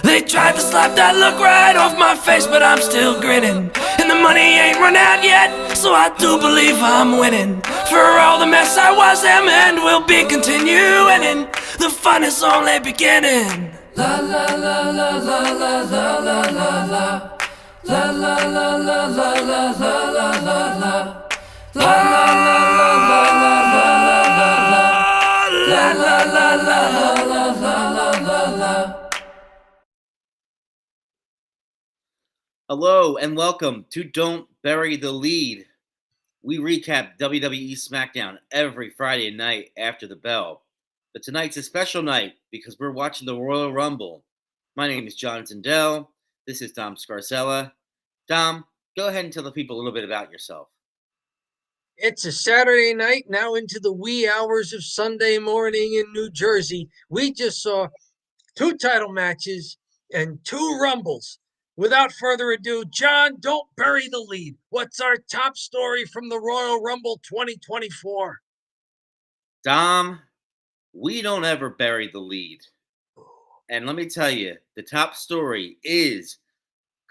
They tried to slap that look right off my face, but I'm still grinning. And the money ain't run out yet, so I do believe I'm winning. For all the mess I was am and will be continuing, and the fun is only beginning. La la la la la la la la la la. La la la la la la la la la la. La la la la la la la la la. La la la la la la la la. Hello and welcome to Don't Bury the Lead. We recap WWE SmackDown every Friday night after the bell. But tonight's a special night because we're watching the Royal Rumble. My name is John Zindel. This is Dom Scarcella. Dom, go ahead and tell the people a little bit about yourself. It's a Saturday night, now into the wee hours of Sunday morning in New Jersey. We just saw 2 title matches and 2 Rumbles. Without further ado, John, don't bury the lead. What's our top story from the Royal Rumble 2024? Dom, we don't ever bury the lead. And let me tell you, the top story is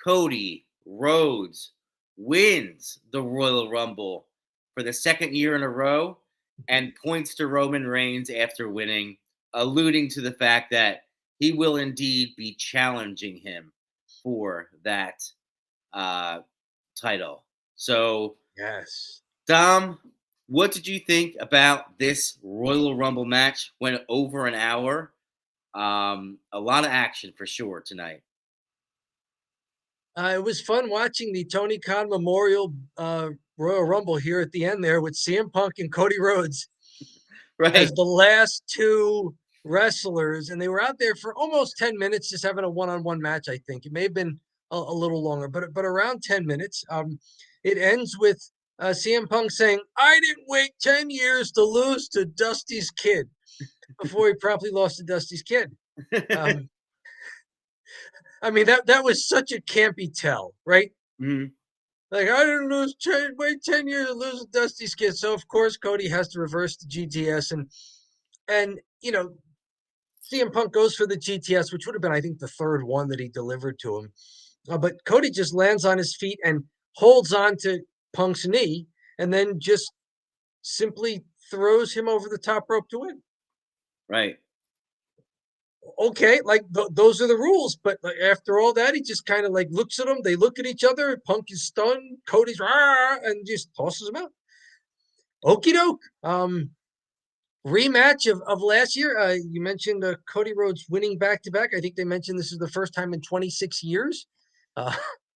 Cody Rhodes wins the Royal Rumble for the second year in a row and points to Roman Reigns after winning, alluding to the fact that he will indeed be challenging him for that title. So, yes, Dom, what did you think about this Royal Rumble match? Went over an hour. A lot of action for sure tonight. it was fun watching the Tony Khan Memorial Royal Rumble here at the end there with CM Punk and Cody Rhodes as the last 2 wrestlers, and they were out there for almost 10 minutes just having a one-on-one match. I think it may have been a little longer, but around 10 minutes. It ends with CM Punk saying, "I didn't wait 10 years to lose to Dusty's kid," before he promptly lost to Dusty's kid. I mean, that was such a campy tell, right? Mm-hmm. Like, I didn't wait 10 years to lose to Dusty's kid. So of course Cody has to reverse the GTS, and you know, CM Punk goes for the GTS, which would have been, I think, the 3rd one that he delivered to him. But Cody just lands on his feet and holds on to Punk's knee, and then just simply throws him over the top rope to win. Right. Okay, like those are the rules. But like, after all that, he just kind of like looks at them. They look at each other. Punk is stunned. Cody's and just tosses him out. Okie doke. Rematch of last year. You mentioned Cody Rhodes winning back-to-back. I think they mentioned this is the first time in 26 years.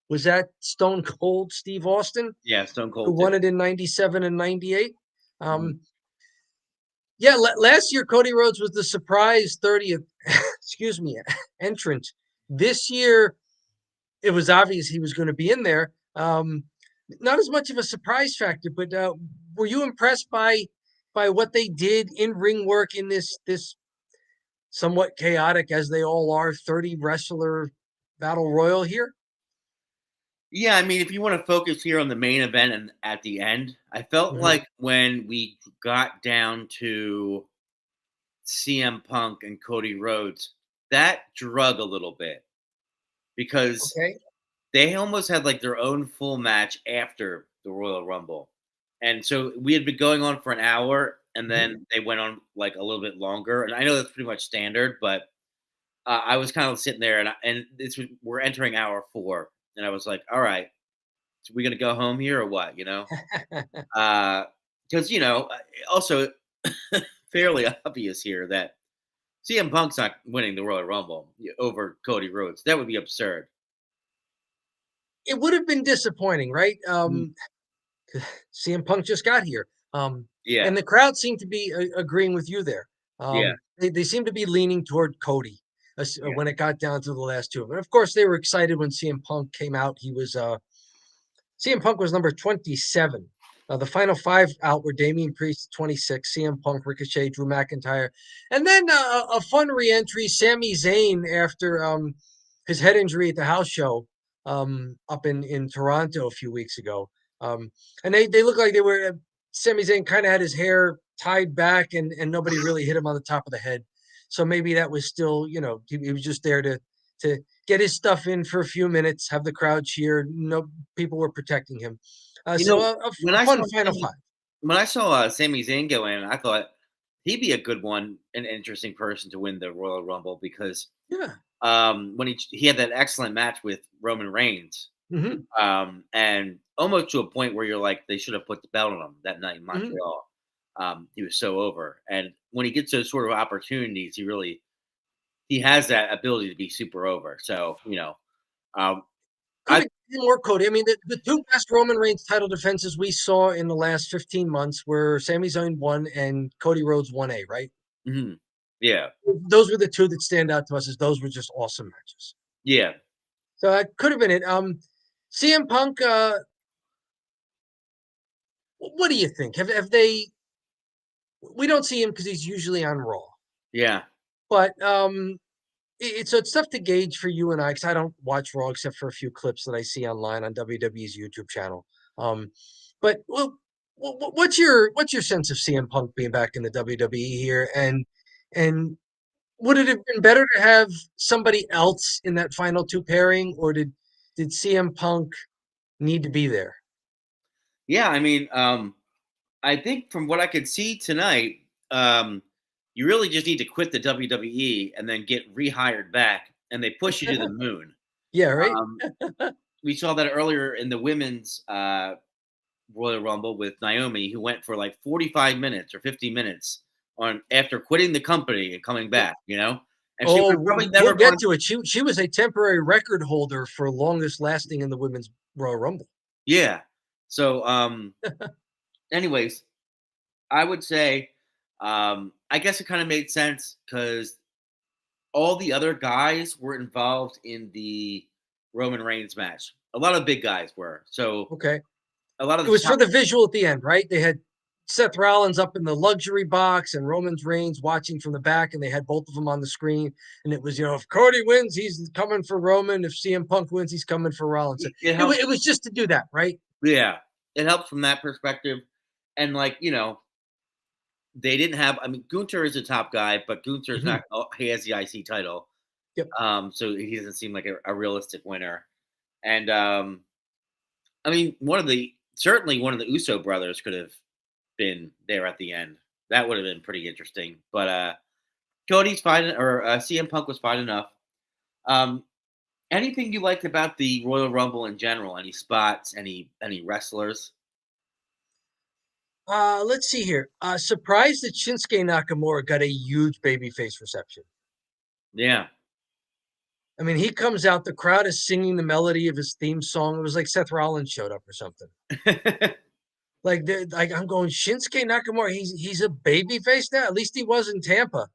Was that Stone Cold Steve Austin? Yeah, Stone Cold who won it in 97 and 98. Yeah, last year Cody Rhodes was the surprise 30th entrant. This year it was obvious he was going to be in there. Not as much of a surprise factor, but were you impressed by what they did in ring work in this somewhat chaotic, as they all are, 30 wrestler battle royal here? Yeah, I mean, if you want to focus here on the main event and at the end, I felt like when we got down to CM Punk and Cody Rhodes, that drug a little bit because they almost had like their own full match after the Royal Rumble. And so we had been going on for an hour, and then they went on like a little bit longer. And I know that's pretty much standard, but I was kind of sitting there, and we're entering hour 4. And I was like, all right, so we going to go home here or what, you know? Because, you know, also fairly obvious here that CM Punk's not winning the Royal Rumble over Cody Rhodes. That would be absurd. It would have been disappointing, right? CM Punk just got here. Yeah. And the crowd seemed to be agreeing with you there. Yeah. They seem to be leaning toward Cody. When it got down to the last 2. And of course, they were excited when CM Punk came out. He was CM Punk was number 27. The final 5 out were Damian Priest, 26, CM Punk, Ricochet, Drew McIntyre, and then a fun re-entry, Sami Zayn, after his head injury at the house show up in Toronto a few weeks ago. And they looked like they were. Sami Zayn kind of had his hair tied back, and nobody really hit him on the top of the head. So maybe that was still, he was just there to get his stuff in for a few minutes, have the crowd cheer. No, people were protecting him. You So know, when a I fun saw final Sami, five. when I saw Sami Zayn go in, I thought he'd be a good one, an interesting person to win the Royal Rumble because Yeah. when he had that excellent match with Roman Reigns, Hmm. and almost to a point where you're like they should have put the belt on him that night in Hmm. Montreal. He was so over, and when he gets those sort of opportunities, he has that ability to be super over. So um, I Couldn't agree more, Cody. I mean, the two best Roman Reigns title defenses we saw in the last 15 months were Sami Zayn 1 and Cody Rhodes 1A, right? mhm. Yeah, Those were the two that stand out to us as those were just awesome matches. yeah, So that could have been it. CM Punk, what do you think? Have they? We don't see him because he's usually on Raw, yeah. but so it's tough to gauge for you and I because I don't watch Raw except for a few clips that I see online on WWE's YouTube channel. But what's your sense of CM Punk being back in the WWE here, and would it have been better to have somebody else in that final two pairing, or did CM Punk need to be there? Yeah, I mean, I think from what I could see tonight, you really just need to quit the WWE and then get rehired back, and they push you to the moon. Yeah, right. Um, we saw that earlier in the women's Royal Rumble with Naomi, who went for like 45 minutes or 50 minutes on after quitting the company and coming back. And she would Oh, have probably we'll never get gone. to it. She was a temporary record holder for longest lasting in the women's Royal Rumble. Yeah. So, anyways, I would say, I guess it kind of made sense because all the other guys were involved in the Roman Reigns match. A lot of big guys were. So Okay. a lot of It the was top. for the visual at the end, right? They had Seth Rollins up in the luxury box and Roman Reigns watching from the back, and they had both of them on the screen. And it was, if Cody wins, he's coming for Roman. If CM Punk wins, he's coming for Rollins. So It it, helps. it was just to do that, right? Yeah, it helps from that perspective. And they didn't have. I mean, Gunther is a top guy, but Gunther is Mhm. not. He has the IC title, Yep. so he doesn't seem like a realistic winner. And I mean, certainly one of the Uso brothers could have been there at the end. That would have been pretty interesting. But Cody's fine, or CM Punk was fine enough. Um, Anything you liked about the Royal Rumble in general? Any spots? Any wrestlers? Let's see here. Surprised that Shinsuke Nakamura got a huge babyface reception. Yeah. I mean, he comes out, the crowd is singing the melody of his theme song. It was like Seth Rollins showed up or something. Like I'm going Shinsuke Nakamura. He's a baby face now. At least he was in Tampa.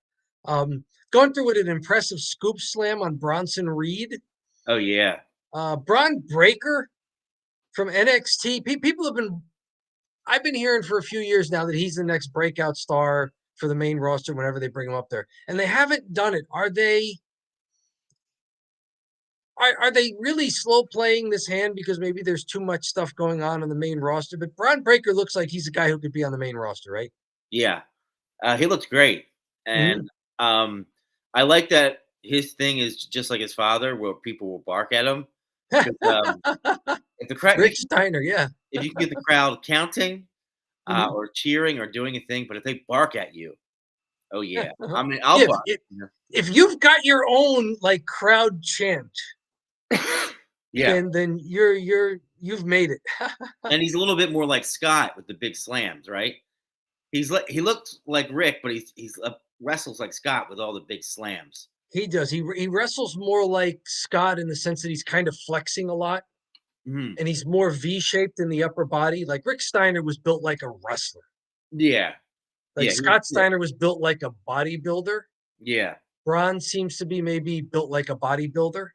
Going through with an impressive scoop slam on Bronson Reed. Oh yeah. Braun Breaker from NXT. People have been. I've been hearing for a few years now that he's the next breakout star for the main roster whenever they bring him up there, and they haven't done it. Are they? Are they really slow playing this hand because maybe there's too much stuff going on the main roster? But Braun Breaker looks like he's a guy who could be on the main roster, right? Yeah. He looks great, Mm-hmm. and I like that his thing is just like his father, where people will bark at him. 'Cause, if the crowd, Rick Steiner, yeah. if you can get the crowd counting Mhm. or cheering or doing a thing, but if they bark at you, oh yeah. Uh-huh. I mean, I'll If, bark. if if you've got your own like crowd chant, Yeah, then you've made it. and he's a little bit more like Scott with the big slams, right? He looks like Rick, but he's wrestles like Scott with all the big slams. He does. He wrestles more like Scott in the sense that he's kind of flexing a lot, Mhm. and he's more V-shaped in the upper body. Like Rick Steiner was built like a wrestler. Yeah, Like yeah, Scott yeah, Steiner was built like a bodybuilder. yeah. Braun seems to be maybe built like a bodybuilder.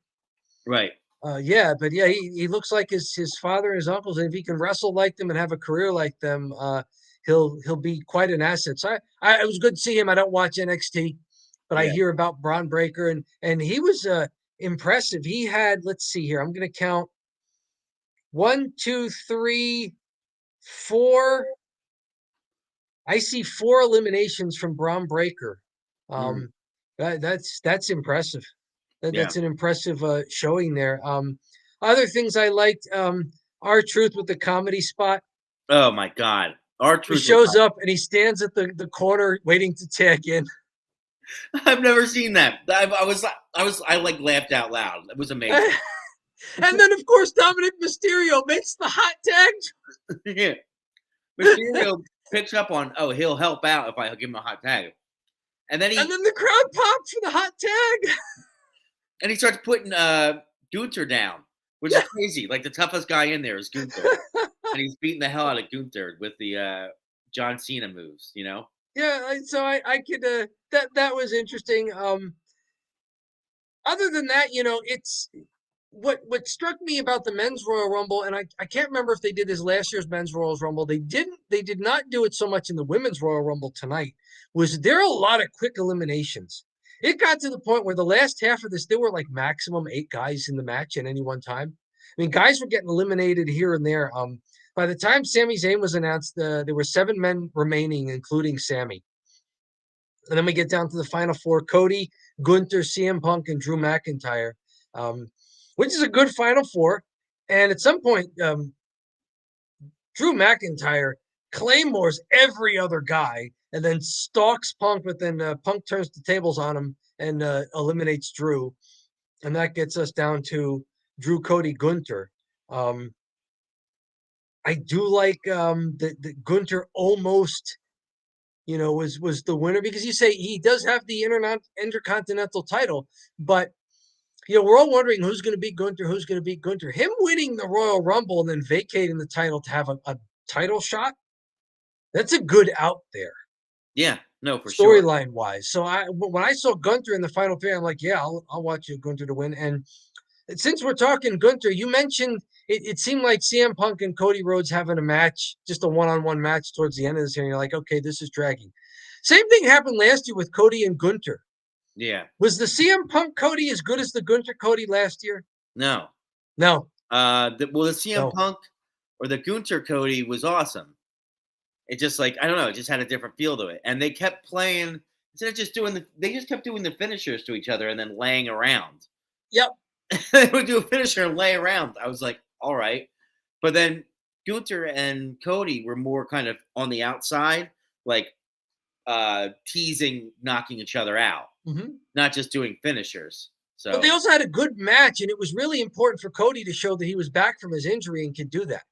Right. Yeah, but yeah, he looks like his father and his uncles, and if he can wrestle like them and have a career like them, he'll be quite an asset. So it was good to see him. I don't watch NXT, but I Yeah. hear about Braun Breaker, and he was impressive. He had, let's see here, I'm going to count 1, 2, 3, 4. I see 4 eliminations from Braun Breaker. Mhm. Um, That's impressive. Yeah. That's an impressive showing there. Other things I liked, R-Truth with the comedy spot. Oh my God. Our He truth was shows up and he stands at the corner waiting to tag in. I've never seen that. I like laughed out loud. It was amazing. And then of course Dominic Mysterio makes the hot tag. Yeah. Mysterio picks up on, oh, he'll help out if I give him a hot tag. And then And then the crowd pops for the hot tag. and he starts putting Gunther down, which is crazy. Like the toughest guy in there is Gunther. And he's beating the hell out of Gunther with the John Cena moves, you know? Yeah, so I could that was interesting. Other than that, it's what struck me about the men's Royal Rumble, and I can't remember if they did this last year's men's Royal Rumble. They did not do it so much in the women's Royal Rumble tonight. Was there are a lot of quick eliminations. It got to the point where the last half of this, there were like maximum 8 guys in the match at any one time. I mean, guys were getting eliminated here and there. By the time Sami Zayn was announced, there were 7 men remaining, including Sami. And then we get down to the final 4: Cody, Gunther, CM Punk, and Drew McIntyre, which is a good final 4. And at some point, Drew McIntyre claymores every other guy and then stalks Punk, but then Punk turns the tables on him and eliminates Drew. And that gets us down to Drew, Cody, Gunther. I do like that Gunther almost, was the winner, because you say he does have the Intercontinental title, but we're all wondering who's going to beat Gunther, who's going to beat Gunther. Him winning the Royal Rumble and then vacating the title to have a title shot, that's a good out there. Yeah, no, for sure. Storyline wise. So when I saw Gunther in the final 3, I'm like, yeah, I'll watch Gunther to win. And since we're talking Gunther, you mentioned it seemed like CM Punk and Cody Rhodes having a match, just a one-on-one match towards the end of this year. And you're like, okay, this is dragging. Same thing happened last year with Cody and Gunther. Yeah. Was the CM Punk Cody as good as the Gunther Cody last year? No. No. The CM Punk or the Gunther Cody was awesome. It just I don't know, it just had a different feel to it. And they kept playing, instead of just they just kept doing the finishers to each other and then laying around. Yep. They would do a finisher and lay around. I was like, all right. But then Gunther and Cody were more kind of on the outside, teasing, knocking each other out, not just doing finishers. So, but they also had a good match, and it was really important for Cody to show that he was back from his injury and could do that.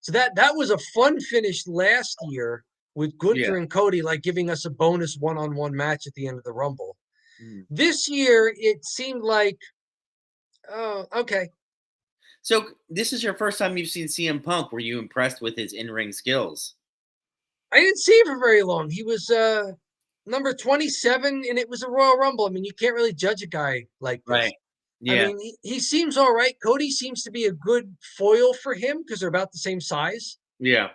So that was a fun finish last year with Gunther and Cody, giving us a bonus one-on-one match at the end of the Rumble. This year, it seemed like, oh, okay. So this is your first time you've seen CM Punk. Were you impressed with his in-ring skills? I didn't see him for very long. He was number 27, and it was a Royal Rumble. I mean, you can't really judge a guy like this. Right. Yeah. I mean, he seems all right. Cody seems to be a good foil for him because they're about the same size. Yeah.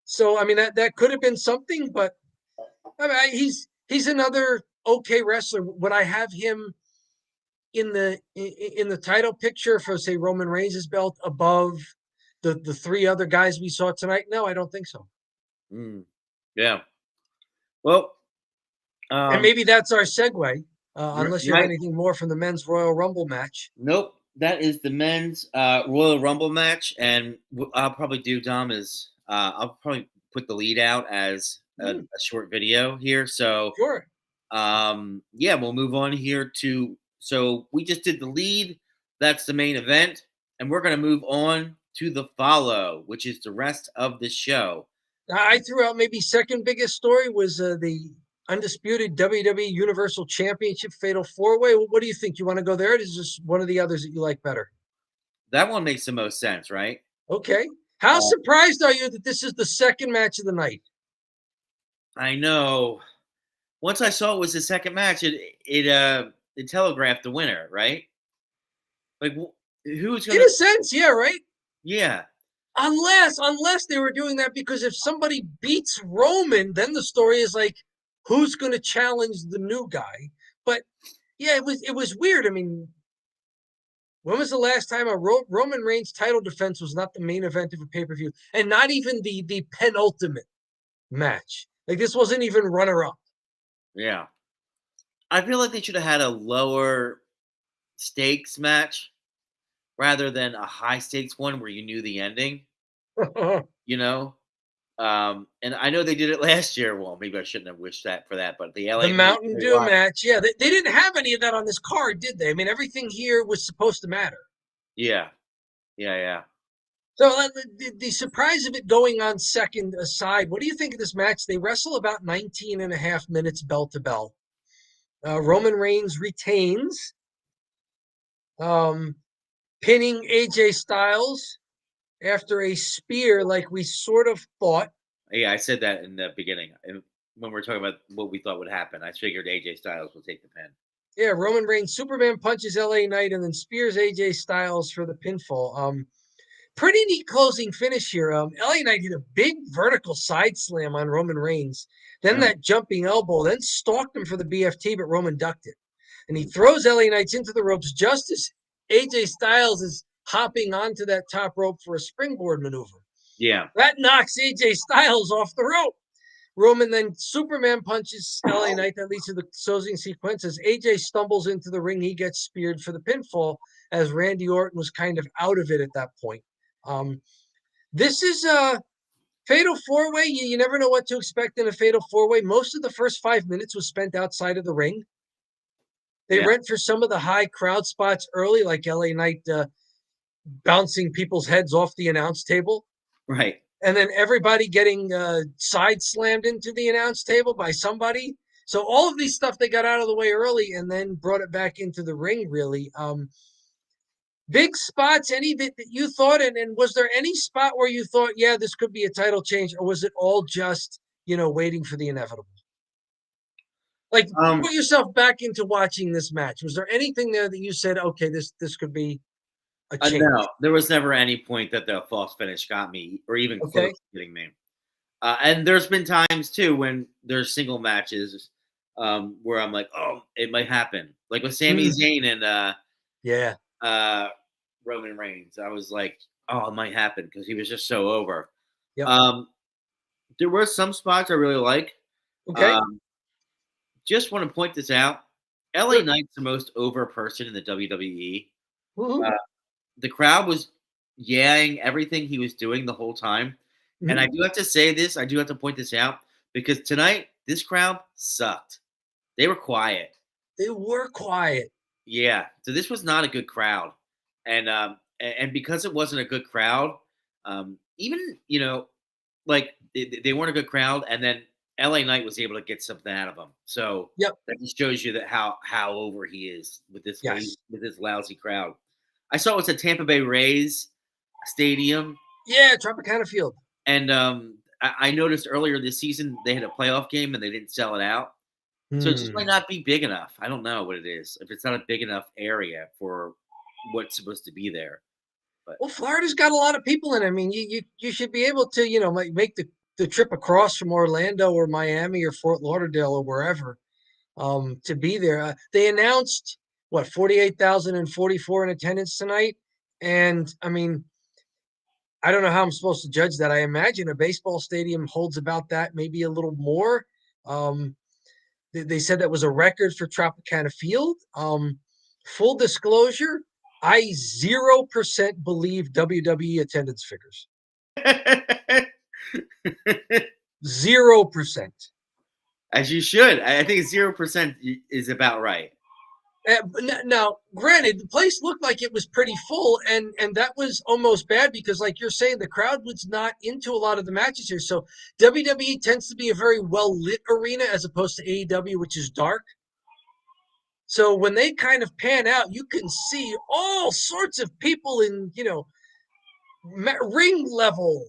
So, I mean, that could have been something, but I mean, he's another okay wrestler. Would I have him in the title picture for, say, Roman Reigns' belt above the 3 other guys we saw tonight? No, I don't think so. Yeah. Well, and maybe that's our segue, unless you have anything more from the men's Royal Rumble match. Nope. That is the men's Royal Rumble match. And I'll probably do, Dom, is I'll probably put the lead out as a short video here. So, sure. We'll move on here to, so we just did the lead. That's the main event. And we're going to move on to the follow, which is the rest of the show. I threw out maybe second biggest story was the undisputed WWE Universal Championship Fatal 4-Way. What do you think? You want to go there? Or is this one of the others that you like better? That one makes the most sense, right? Okay. How surprised are you that this is the second match of the night? I know. Once I saw it was the second match, it telegraphed the winner, right? Who's going to... In a sense, yeah, right? Yeah. Unless they were doing that because if somebody beats Roman, then the story is who's going to challenge the new guy? But yeah, it was weird. I mean, when was the last time a Roman Reigns title defense was not the main event of a pay-per-view, and not even the penultimate match? This wasn't even runner-up. Yeah. I feel like they should have had a lower stakes match rather than a high stakes one where you knew the ending, you know? And I know they did it last year. Well, maybe I shouldn't have wished that for that, but the The LA Knight Mountain Bray Dew Wyatt. match. Yeah, they didn't have any of that on this card, did they? I mean, everything here was supposed to matter. Yeah. Yeah, yeah. So the surprise of it going on second aside, what do you think of this match? They wrestle about 19 and a half minutes bell to bell. Roman Reigns retains, um, pinning AJ Styles after a spear like we sort of thought. Yeah, I said that in the beginning. And when we were talking about what we thought would happen, I figured AJ Styles would take the pin. Yeah, Roman Reigns Superman punches LA Knight and then spears AJ Styles for the pinfall. Pretty neat closing finish here. LA Knight did a big vertical side slam on Roman Reigns, then that jumping elbow, then stalked him for the BFT, but Roman ducked it. And he throws LA Knights into the ropes just as AJ Styles is hopping onto that top rope for a springboard maneuver. Yeah. That knocks AJ Styles off the rope. Roman then Superman punches LA Knight. That leads to the closing sequence. As AJ stumbles into the ring, he gets speared for the pinfall as Randy Orton was kind of out of it at that point. This is a fatal four-way. You never know what to expect in a fatal four-way. Most of the first 5 minutes was spent outside of the ring. They went for some of the high crowd spots early, like LA Knight bouncing people's heads off the announce table. Right. And then everybody getting side slammed into the announce table by somebody. So all of these stuff they got out of the way early and then brought it back into the ring, really. Big spots, any that you thought, and was there any spot where you thought, yeah, this could be a title change, or was it all just, waiting for the inevitable? Like, put yourself back into watching this match. Was there anything there that you said, okay, this could be a change? No, there was never any point that the false finish got me, or even close to getting me. And there's been times too when there's single matches where I'm like, oh, it might happen. Like with Sami Zayn and Roman Reigns, I was like, oh, it might happen because he was just so over. Yep. There were some spots I really like. Okay. Just want to point this out. LA Knight's the most over person in the WWE. The crowd was yaying everything he was doing the whole time. And I do have to say this, I do have to point this out, because tonight, this crowd sucked. They were quiet. They were quiet. Yeah. So this was not a good crowd. And because it wasn't a good crowd, even, like they weren't a good crowd, and then LA Knight was able to get something out of them. So that just shows you that how over he is with this with this lousy crowd. I saw it was at Tampa Bay Rays Stadium. Yeah, Tropicana Field. And I noticed earlier this season they had a playoff game and they didn't sell it out. So it just might not be big enough. I don't know what it is. If it's not a big enough area for what's supposed to be there. But well, Florida's got a lot of people in it. I mean, you should be able to, make the trip across from Orlando or Miami or Fort Lauderdale or wherever to be there. They announced 48,044 in attendance tonight. And I mean, I don't know how I'm supposed to judge that. I imagine a baseball stadium holds about that, maybe a little more. They said that was a record for Tropicana Field. Full disclosure, I 0% believe WWE attendance figures. 0%. As you should. I think 0% is about right. Now, granted, the place looked like it was pretty full, and that was almost bad because, like you're saying, the crowd was not into a lot of the matches here. So WWE tends to be a very well-lit arena as opposed to AEW, which is dark. So when they kind of pan out, you can see all sorts of people in, ring level,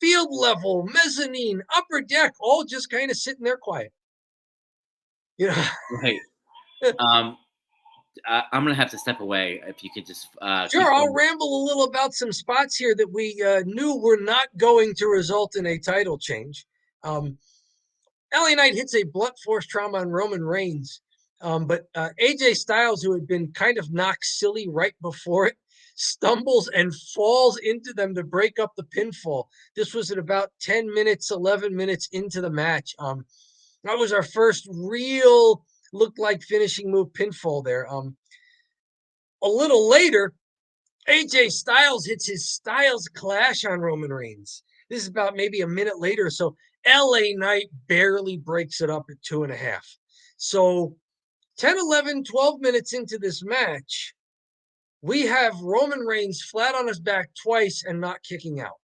field level, mezzanine, upper deck, all just kind of sitting there quiet. Right. I'm gonna have to step away. If you could just sure, I'll ramble a little about some spots here that we knew were not going to result in a title change. LA Knight hits a blunt force trauma on Roman Reigns, but AJ Styles, who had been kind of knocked silly right before it, stumbles and falls into them to break up the pinfall. This was at about 10 minutes, 11 minutes into the match. That was our first real looked like finishing move pinfall there. A little later, AJ Styles hits his Styles Clash on Roman Reigns. This is about maybe a minute later. So LA Knight barely breaks it up at 2.5. So 10, 11, 12 minutes into this match, we have Roman Reigns flat on his back twice and not kicking out.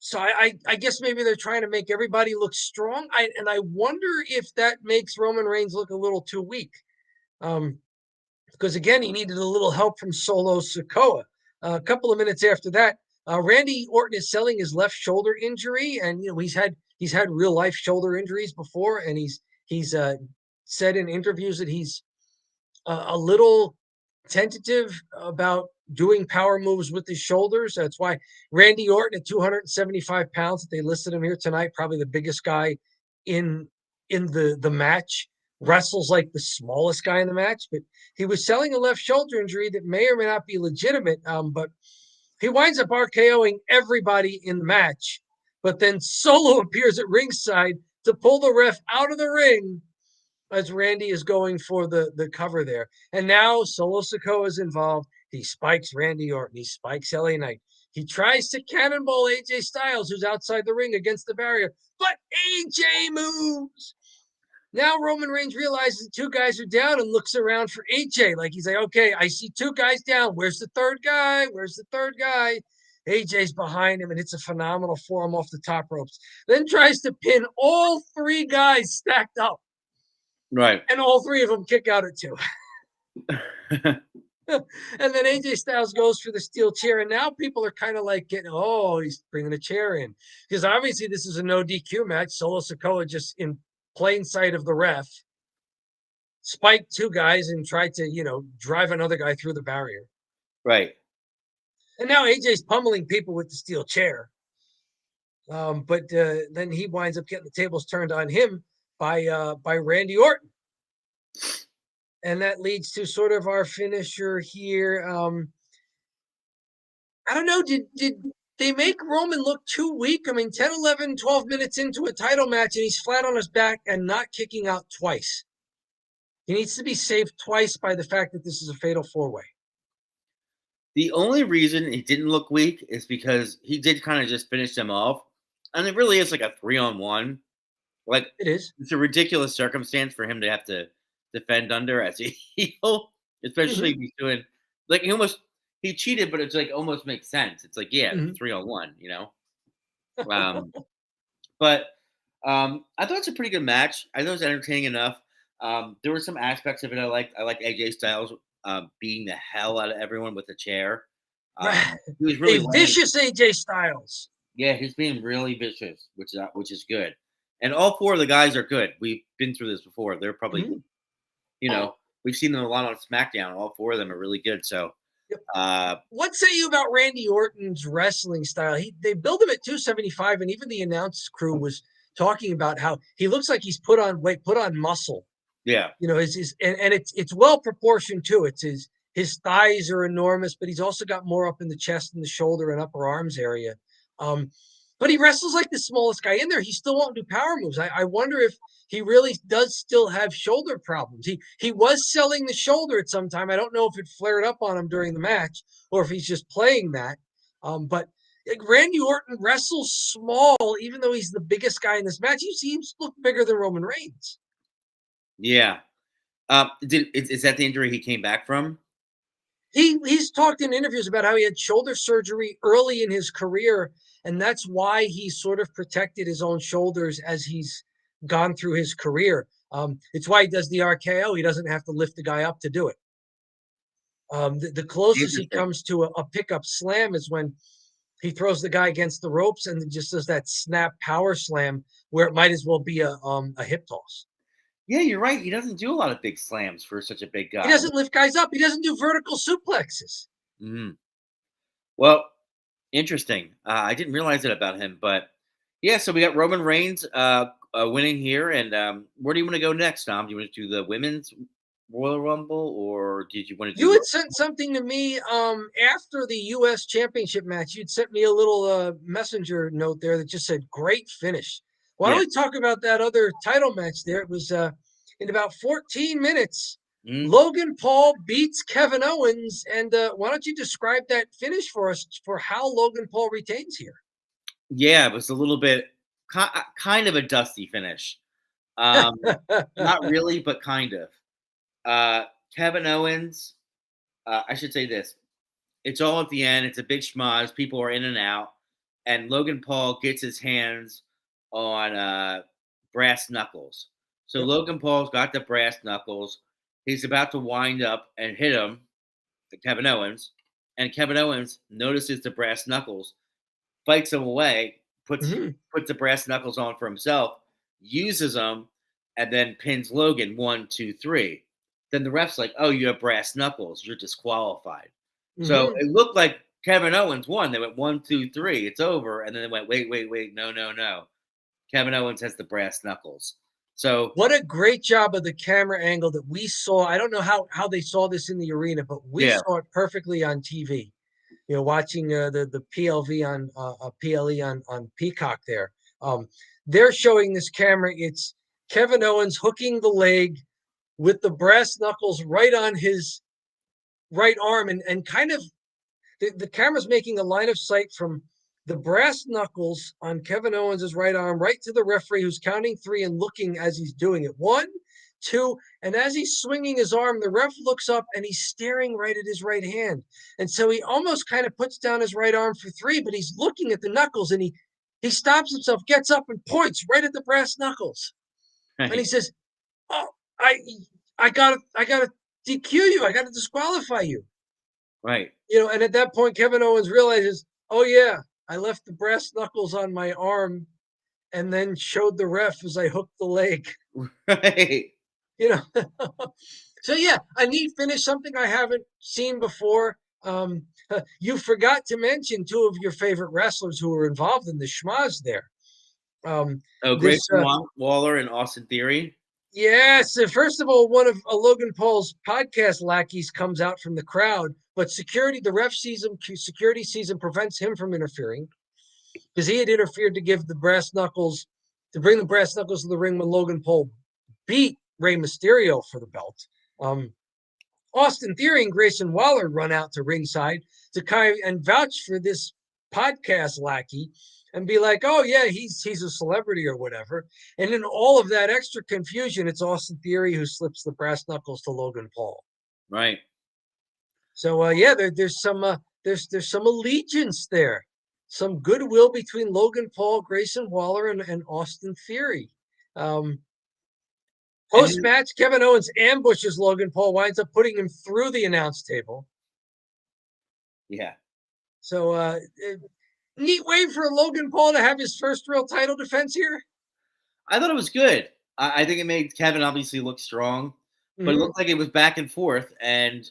So I guess maybe they're trying to make everybody look strong. I wonder if that makes Roman Reigns look a little too weak. Because again, he needed a little help from Solo Sikoa. A couple of minutes after that, Randy Orton is selling his left shoulder injury, and he's had real life shoulder injuries before, and he's said in interviews that he's a little tentative about doing power moves with his shoulders. That's why Randy Orton at 275 pounds, they listed him here tonight, probably the biggest guy in the match, wrestles like the smallest guy in the match, but he was selling a left shoulder injury that may or may not be legitimate. But he winds up RKOing everybody in the match, but then Solo appears at ringside to pull the ref out of the ring as Randy is going for the cover there. And now Solo Sikoa is involved. He spikes Randy Orton. He spikes LA Knight. He tries to cannonball AJ Styles, who's outside the ring against the barrier, but AJ moves. Now Roman Reigns realizes the two guys are down and looks around for AJ. Like he's like, okay, I see two guys down. Where's the third guy? Where's the third guy? AJ's behind him and hits a phenomenal forearm off the top ropes. Then tries to pin all three guys stacked up. Right. And all three of them kick out at 2. And then AJ Styles goes for the steel chair. And now people are kind of like he's bringing a chair in. Because obviously this is a no DQ match. Solo Sikoa just in plain sight of the ref spiked two guys and tried to, drive another guy through the barrier. Right. And now AJ's pummeling people with the steel chair. But then he winds up getting the tables turned on him by Randy Orton. And that leads to sort of our finisher here. I don't know. Did they make Roman look too weak? I mean, 10, 11, 12 minutes into a title match, and he's flat on his back and not kicking out twice. He needs to be saved twice by the fact that this is a fatal 4-way. The only reason he didn't look weak is because he did kind of just finish them off. And it really is like a 3-on-1. Like, it is. It's a ridiculous circumstance for him to have to defend under as a heel, especially if he's doing like he cheated, but it's like almost makes sense. It's like 3-on-1, But I thought it's a pretty good match. I thought it was entertaining enough. There were some aspects of it I liked. I like AJ Styles beating the hell out of everyone with a chair. He was really vicious AJ Styles. Yeah, he's being really vicious, which is good. And all 4 of the guys are good. We've been through this before. They're probably, we've seen them a lot on SmackDown. All 4 of them are really good. So, what say you about Randy Orton's wrestling style? They build him at 275, and even the announce crew was talking about how he looks like he's put on weight, put on muscle. Yeah, and it's well proportioned too. It's his thighs are enormous, but he's also got more up in the chest and the shoulder and upper arms area. But he wrestles like the smallest guy in there. He still won't do power moves. I wonder if he really does still have shoulder problems. He was selling the shoulder at some time. I don't know if it flared up on him during the match or if he's just playing that. But Randy Orton wrestles small, even though he's the biggest guy in this match. He seems to look bigger than Roman Reigns. Yeah. Is that the injury he came back from? He's talked in interviews about how he had shoulder surgery early in his career, and that's why he sort of protected his own shoulders as he's gone through his career. It's why he does the RKO. He doesn't have to lift the guy up to do it. The closest he comes to a pickup slam is when he throws the guy against the ropes and then just does that snap power slam where it might as well be a hip toss. Yeah, you're right. He doesn't do a lot of big slams for such a big guy. He doesn't lift guys up. He doesn't do vertical suplexes. Mm-hmm. Well, interesting. I didn't realize that about him, but yeah. So we got Roman Reigns winning here, and where do you want to go next, Tom? Do you want to do the women's Royal Rumble, or did you want to do? You had sent something to me after the U.S. Championship match. You'd sent me a little messenger note there that just said "great finish." Why don't we talk about that other title match there? It was in about 14 minutes. Logan Paul beats Kevin Owens, and why don't you describe that finish for us for how Logan Paul retains here? Yeah, it was a little bit kind of a dusty finish. Not really, but kind of. Kevin Owens, I should say this. It's all at the end. It's a big schmoz. People are in and out. And Logan Paul gets his hands on brass knuckles. So Logan Paul's got the brass knuckles. He's about to wind up and hit him, Kevin Owens. And Kevin Owens notices the brass knuckles, fights him away, puts the brass knuckles on for himself, uses them, and then pins Logan 1, 2, 3. Then the ref's like, "Oh, you have brass knuckles. You're disqualified." So it looked like Kevin Owens won. They went 1, 2, 3. It's over. And then they went, wait. No. Kevin Owens has the brass knuckles. So what a great job of the camera angle that we saw. I don't know how they saw this in the arena, but we saw it perfectly on TV. You know, watching the PLV on PLE on Peacock there. They're showing this camera. It's Kevin Owens hooking the leg with the brass knuckles right on his right arm, and kind of the camera's making a line of sight from the brass knuckles on Kevin Owens' right arm right to the referee, who's counting 3 and looking as he's doing it. 1, 2, and as he's swinging his arm, the ref looks up and he's staring right at his right hand. And so he almost kind of puts down his right arm for 3, but he's looking at the knuckles, and he stops himself, gets up and points right at the brass knuckles. And he says, "Oh, I gotta DQ you. I gotta disqualify you." Right. You know, and at that point, Kevin Owens realizes, "Oh yeah, I left the brass knuckles on my arm," and then showed the ref as I hooked the leg. Right. You know, so yeah, a neat finish, something I haven't seen before. You forgot to mention 2 of your favorite wrestlers who were involved in the schmaz there. Grayson Waller and Austin Theory. Yes. First of all, one of Logan Paul's podcast lackeys comes out from the crowd, but security, the ref sees him, security sees him, prevents him from interfering because he had interfered to bring the brass knuckles to the ring when Logan Paul beat Rey Mysterio for the belt. Austin Theory and Grayson Waller run out to ringside to kind of and vouch for this podcast lackey and be like, "Oh yeah, he's a celebrity or whatever." And in all of that extra confusion, it's Austin Theory who slips the brass knuckles to Logan Paul. Right. So yeah, there's some allegiance there, some goodwill between Logan Paul, Grayson Waller, and Austin Theory. Post match, Kevin Owens ambushes Logan Paul, winds up putting him through the announce table. Yeah. So neat way for Logan Paul to have his first real title defense here. I thought it was good. I think it made Kevin obviously look strong, but it looked like it was back and forth, and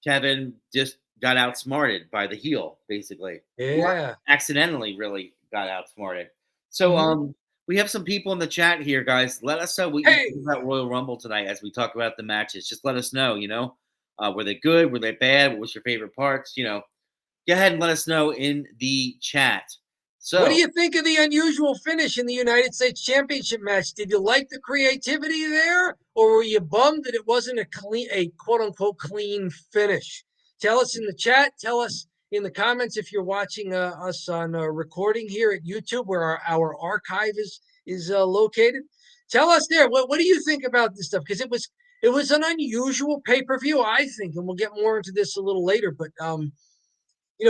Kevin just got outsmarted by the heel, basically. Yeah. Or accidentally really got outsmarted. So we have some people in the chat here, guys. Let us know what you think about Royal Rumble tonight as we talk about the matches. Just let us know, were they good? Were they bad? What was your favorite parts? Go ahead and let us know in the chat. So, what do you think of the unusual finish in the United States Championship match? Did you like the creativity there, or were you bummed that it wasn't a quote unquote clean finish? Tell us in the chat. Tell us in the comments if you're watching us on recording here at YouTube, where our archive is located. Tell us there. What do you think about this stuff? Because it was an unusual pay-per-view, I think, and we'll get more into this a little later. But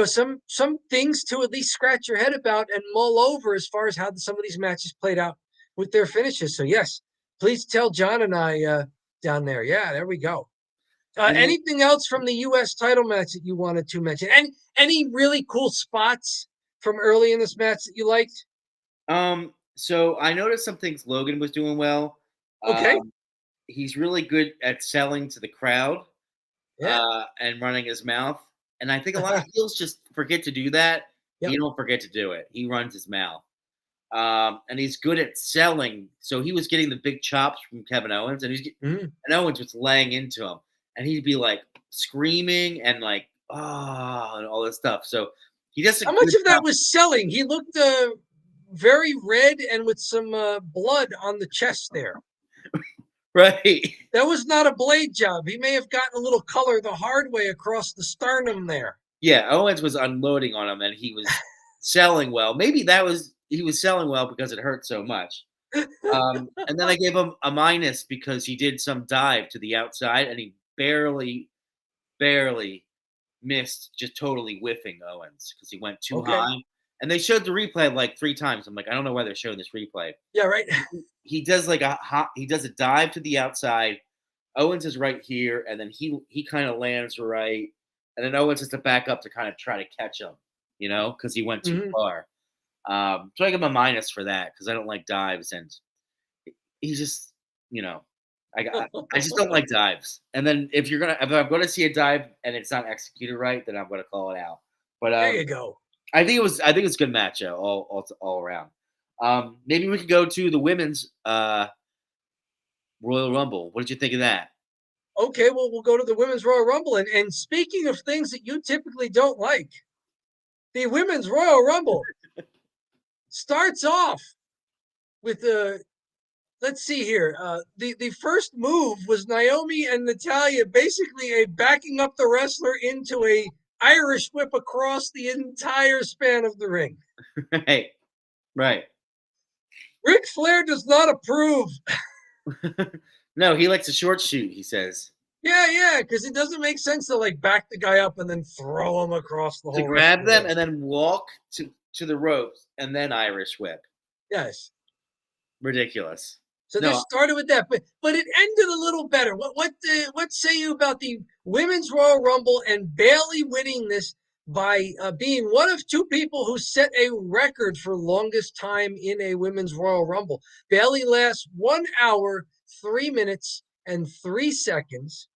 some things to at least scratch your head about and mull over as far as how some of these matches played out with their finishes. So yes, please tell John and I down there. Yeah, there we go. Anything else from the U.S. title match that you wanted to mention? Any really cool spots from early in this match that you liked? So I noticed some things Logan was doing well. Okay. He's really good at selling to the crowd and running his mouth. And I think a lot of heels just forget to do that. Yep. He don't forget to do it. He runs his mouth. and he's good at selling. So he was getting the big chops from Kevin Owens, and and Owens was laying into him, and he'd be like screaming and like and all this stuff. So he does. How much of that was selling? He looked very red and with some blood on the chest there. Right. That was not a blade job. He may have gotten a little color the hard way across the sternum there. Yeah, Owens was unloading on him, and he was selling well. Maybe he was selling well because it hurt so much. And then I gave him a minus because he did some dive to the outside, and he barely missed, just totally whiffing Owens because he went too high. And they showed the replay like 3 times. I'm like, I don't know why they're showing this replay. Yeah, right. He does like he does a dive to the outside. Owens is right here, and then he kind of lands right, and then Owens has to back up to kind of try to catch him, because he went too far. So I give him a minus for that because I don't like dives, and he's just, I just don't like dives. And then if I'm gonna see a dive and it's not executed right, then I'm gonna call it out. But there you go. I think it's a good match all around. Maybe we could go to the women's Royal Rumble. What did you think of that? Okay, well, we'll go to the Women's Royal Rumble. And speaking of things that you typically don't like, the Women's Royal Rumble starts off with let's see here. The first move was Naomi and Natalya basically backing up the wrestler into a Irish whip across the entire span of the ring. Right. Ric Flair does not approve. No, he likes a short shoot, he says. Yeah, because it doesn't make sense to like back the guy up and then throw him across the whole. To grab them and then walk to the ropes and then Irish whip. Yes. Ridiculous. So they started with that, but it ended a little better. What say you about the Women's Royal Rumble and Bayley winning this by being one of 2 people who set a record for longest time in a Women's Royal Rumble? Bayley lasts 1 hour, 3 minutes, and 3 seconds.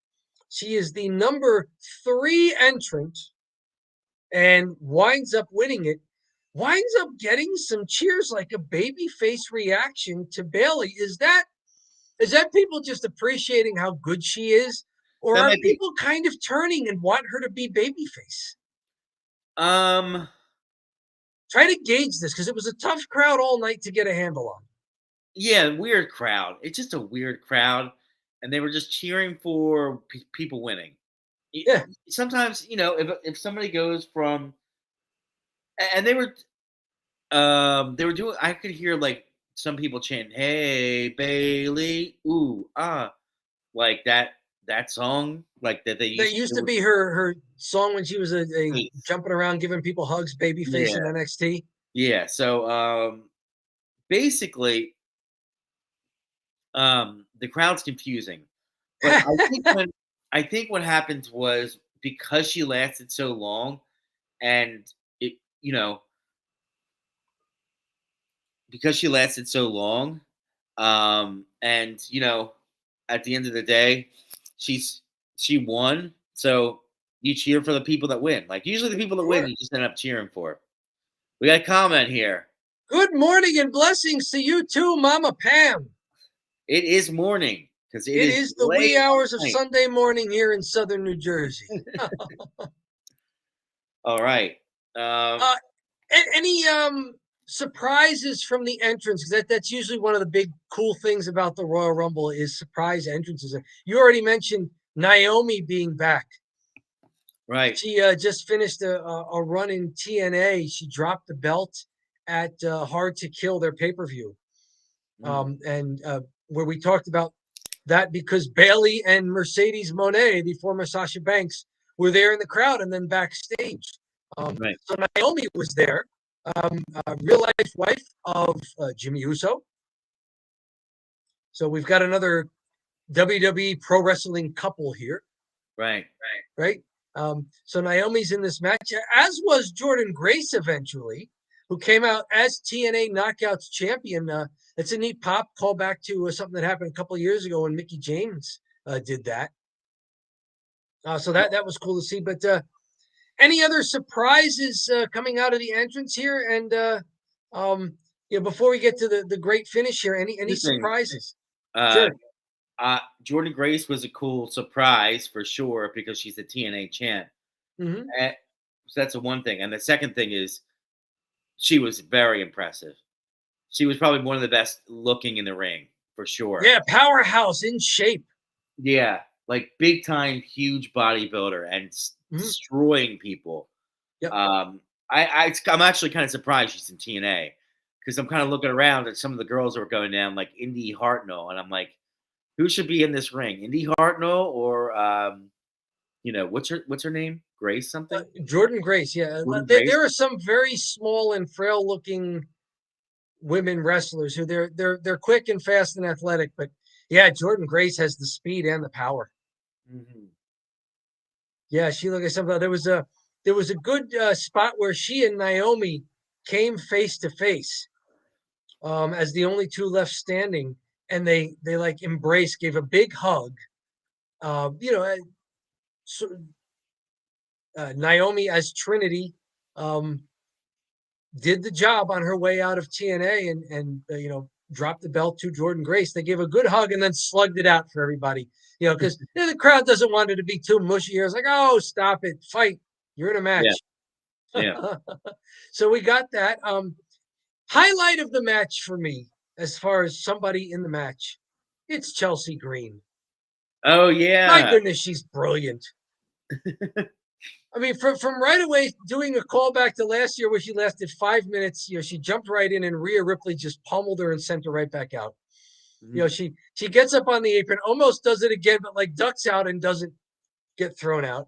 She is the number 3 entrant and winds up winning it. Winds up getting some cheers, like a babyface reaction to Bayley. Is that people just appreciating how good she is, or are people kind of turning and want her to be babyface? Try to gauge this because it was a tough crowd all night to get a handle on. Yeah, weird crowd. It's just a weird crowd, and they were just cheering for people winning. Yeah. Sometimes, if somebody goes from, and they were doing, I could hear like some people chant, "Hey Bayley, ooh like that song, like that they used to be her song when she was a jumping around giving people hugs, babyface in NXT. Yeah, so basically, the crowd's confusing, but I think what happened was because she lasted so long, and it, because she lasted so long, and at the end of the day, she won. So you cheer for the people that win. Like usually the people that win, you just end up cheering for. We got a comment here. Good morning and blessings to you too, Mama Pam. It is morning because it is the wee hours of Sunday morning here in Southern New Jersey. All right. Any surprises from the entrance? Because that's usually one of the big cool things about the Royal Rumble is surprise entrances. You already mentioned Naomi being back. Right. She just finished a run in TNA. She dropped the belt at Hard to Kill, their pay-per-view. And where we talked about that because Bayley and Mercedes Moné, the former Sasha Banks, were there in the crowd and then backstage. Right. So Naomi was there, real life wife of Jimmy Uso. So we've got another WWE pro wrestling couple here. Right. So Naomi's in this match, as was Jordynne Grace eventually, who came out as TNA Knockouts champion. It's a neat pop call back to something that happened a couple of years ago when Mickie James did that. So that was cool to see. But any other surprises coming out of the entrance here? And before we get to the great finish here, any Two things. surprises? Uh, Sure. Jordan Grace was a cool surprise for sure because she's the TNA champ. Hmm. So that's the one thing. And the second thing is she was very impressive. She was probably one of the best looking in the ring for sure. Yeah, powerhouse in shape. Yeah, like big time, huge bodybuilder and destroying people. Yep. I'm actually kind of surprised she's in TNA because I'm kind of looking around at some of the girls that were going down, like Indy Hartnell, and I'm like, who should be in this ring, Indy Hartnell or what's her name, Grace something? Jordan Grace. Yeah, Grace? there are some very small and frail looking women wrestlers who they're quick and fast and athletic, but yeah, Jordan Grace has the speed and the power. Mm-hmm. Yeah, she looked at something. There was a good spot where she and Naomi came face to face, as the only two left standing, and they like embraced, gave a big hug. So, Naomi as Trinity did the job on her way out of TNA and dropped the belt to Jordan Grace. They gave a good hug and then slugged it out for everybody. Because the crowd doesn't want it to be too mushy. It's like, oh, stop it, fight. You're in a match. Yeah. So we got that. Highlight of the match for me, as far as somebody in the match, it's Chelsea Green. Oh yeah. My goodness, she's brilliant. I mean, from right away, doing a callback to last year where she lasted 5 minutes, she jumped right in and Rhea Ripley just pummeled her and sent her right back out. Mm-hmm. She gets up on the apron, almost does it again, but like ducks out and doesn't get thrown out.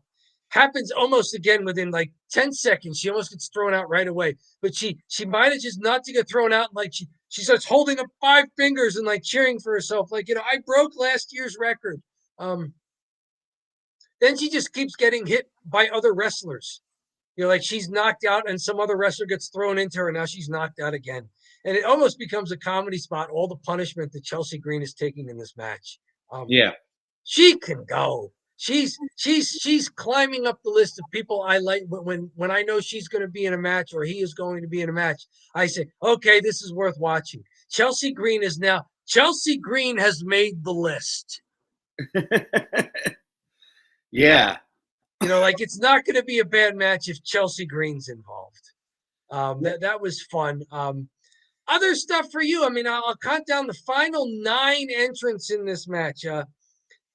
Happens almost again within like 10 seconds. She almost gets thrown out right away. But she manages not to get thrown out. Like she starts holding up 5 fingers and like cheering for herself. Like, I broke last year's record. Then she just keeps getting hit by other wrestlers. Like she's knocked out and some other wrestler gets thrown into her and now she's knocked out again. And it almost becomes a comedy spot, all the punishment that Chelsea Green is taking in this match. Yeah. She can go. She's climbing up the list of people I like. When I know she's going to be in a match or he is going to be in a match, I say, okay, this is worth watching. Chelsea Green has made the list. Yeah. Like it's not going to be a bad match if Chelsea Green's involved. That was fun. Other stuff for you. I mean, I'll count down the final 9 entrants in this match.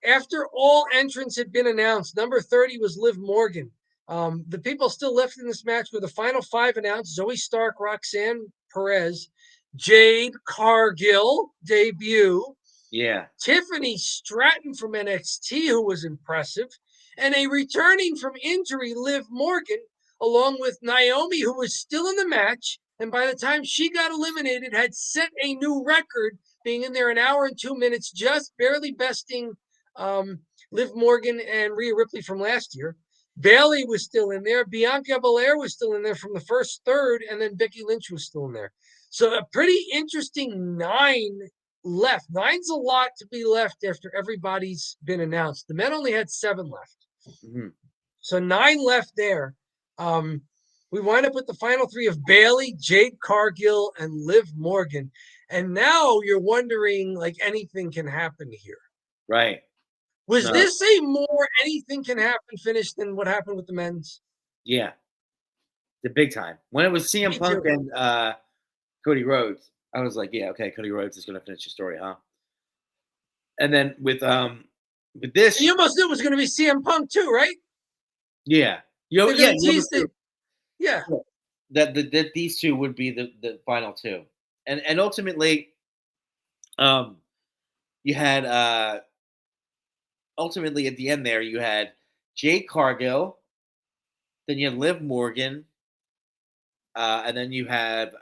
After all entrants had been announced, number 30 was Liv Morgan. The people still left in this match were the final 5 announced: Zoe Stark, Roxanne Perez, Jade Cargill, debut. Yeah. Tiffany Stratton from NXT, who was impressive, and a returning from injury, Liv Morgan, along with Naomi, who was still in the match, and by the time she got eliminated, had set a new record, being in there 1 hour and 2 minutes, just barely besting Liv Morgan and Rhea Ripley from last year. Bayley was still in there. Bianca Belair was still in there from the first third, and then Becky Lynch was still in there. So a pretty interesting 9 left. 9's a lot to be left after everybody's been announced. The men only had 7 left. Mm-hmm. So 9 left there. We wind up with the final 3 of Bayley, Jade Cargill, and Liv Morgan. And now you're wondering, like, anything can happen here. Right. Was this a more anything can happen finish than what happened with the men's? Yeah. The big time. When it was CM Punk and Cody Rhodes, I was like, yeah, okay, Cody Rhodes is going to finish the story, huh? And then with this, you almost knew it was going to be CM Punk too, right? Yeah. Yeah. That these 2 would be the final 2. And ultimately, you had ultimately at the end there, you had Jade Cargill, then you had Liv Morgan, and then you have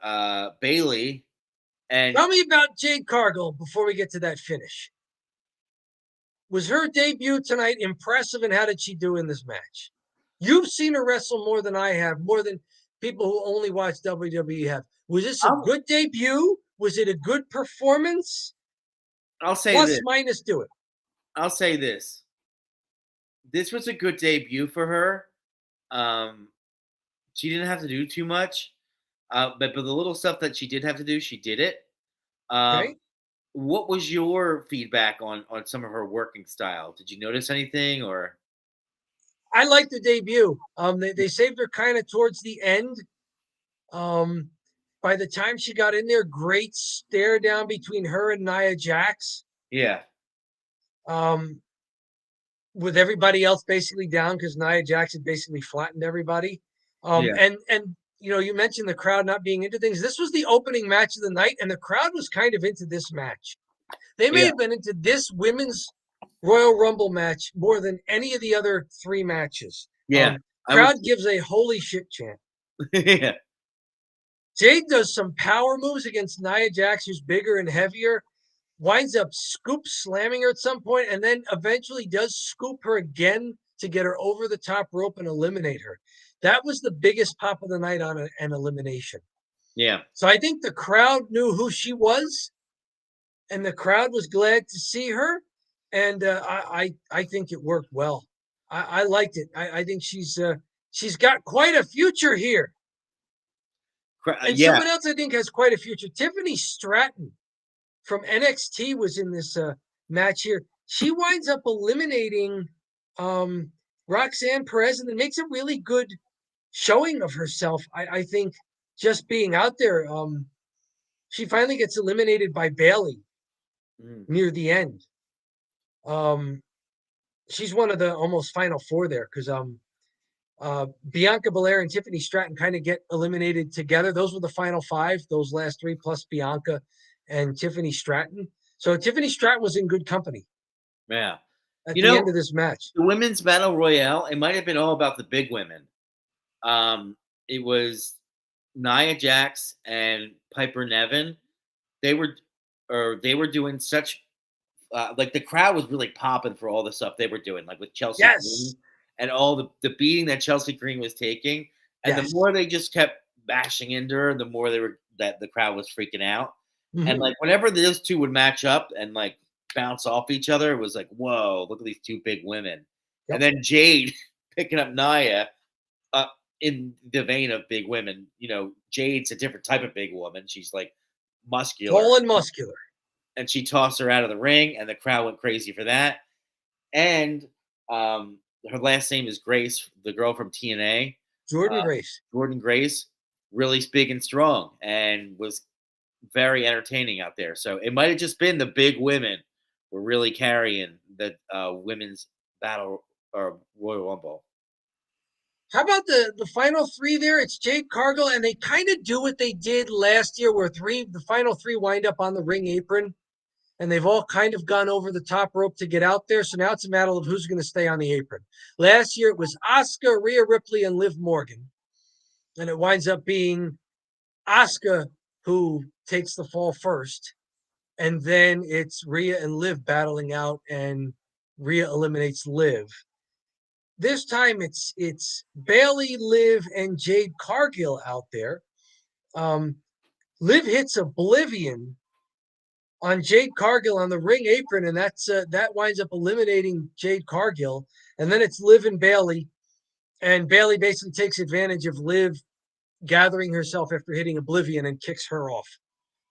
Bayley. And tell me about Jade Cargill before we get to that finish. Was her debut tonight impressive, and how did she do in this match? You've seen her wrestle more than I have, more than people who only watch WWE have. Was this a good debut? Was it a good performance? I'll say plus this. Minus do it. I'll say this. This was a good debut for her. She didn't have to do too much. But the little stuff that she did have to do, she did it. Um, Okay. what was your feedback on some of her working style? Did you notice anything or? I like the debut. They saved her kind of towards the end. Um, by the time she got in there, great stare down between her and Nia Jax. Yeah, Um, with everybody else basically down because Nia Jax had basically flattened everybody. yeah, And you know, you mentioned the crowd not being into things. This was the opening match of the night, and the crowd was kind of into this match. They may yeah, have been into this women's Royal Rumble match more than any of the other 3 matches. yeah. I would. Crowd gives a holy shit chant. Yeah, Jade does some power moves against Nia Jax, who's bigger and heavier, winds up scoop slamming her at some point, and then eventually does scoop her again to get her over the top rope and eliminate her. That was the biggest pop of the night on an elimination. yeah. So I think the crowd knew who she was, and the crowd was glad to see her. And I think it worked well. I liked it. I think she's got quite a future here. And Yeah, someone else I think has quite a future. Tiffany Stratton from NXT was in this match here. She winds up eliminating Roxanne Perez and then makes a really good showing of herself. I think just being out there. She finally gets eliminated by Bailey mm, near the end. She's one of the almost final 4 there because Bianca Belair and Tiffany Stratton kind of get eliminated together. Those were the final 5, those last 3 plus Bianca and Tiffany Stratton. So Tiffany Stratton was in good company yeah. at You the know, end of this match. the women's battle royale. It might have been all about the big women. It was Nia Jax and Piper Niven. They were, they were doing such. Like the crowd was really popping for all the stuff they were doing, like with Chelsea Yes. Green and all the beating that Chelsea Green was taking. And the Yes. more they just kept bashing into her, the more that the crowd was freaking out. And Mhm. like whenever those two would match up and like bounce off each other, it was like, whoa, look at these 2 big women. And Yep. then Jade picking up Nia uh, in the vein of big women. You know, Jade's a different type of big woman. She's like muscular Tall and muscular. and she tossed her out of the ring, and the crowd went crazy for that. And her last name is Grace, the girl from TNA, Jordan uh, Grace. Jordan Grace, really big and strong, and was very entertaining out there. So it might have just been the big women were really carrying the women's battle or Royal Rumble. How about the final 3 there? It's Jade Cargill, and they kind of do what they did last year, where the final 3 wind up on the ring apron, and they've all kind of gone over the top rope to get out there. So now it's a matter of who's going to stay on the apron. Last year it was Asuka, Rhea Ripley, and Liv Morgan, and it winds up being Asuka who takes the fall first, and then it's Rhea and Liv battling out, and Rhea eliminates Liv. This time it's Bailey, Liv, and Jade Cargill out there. Liv hits Oblivion on Jade Cargill on the ring apron, and that winds up eliminating Jade Cargill. And then it's Liv and Bailey, and Bailey basically takes advantage of Liv gathering herself after hitting Oblivion and kicks her off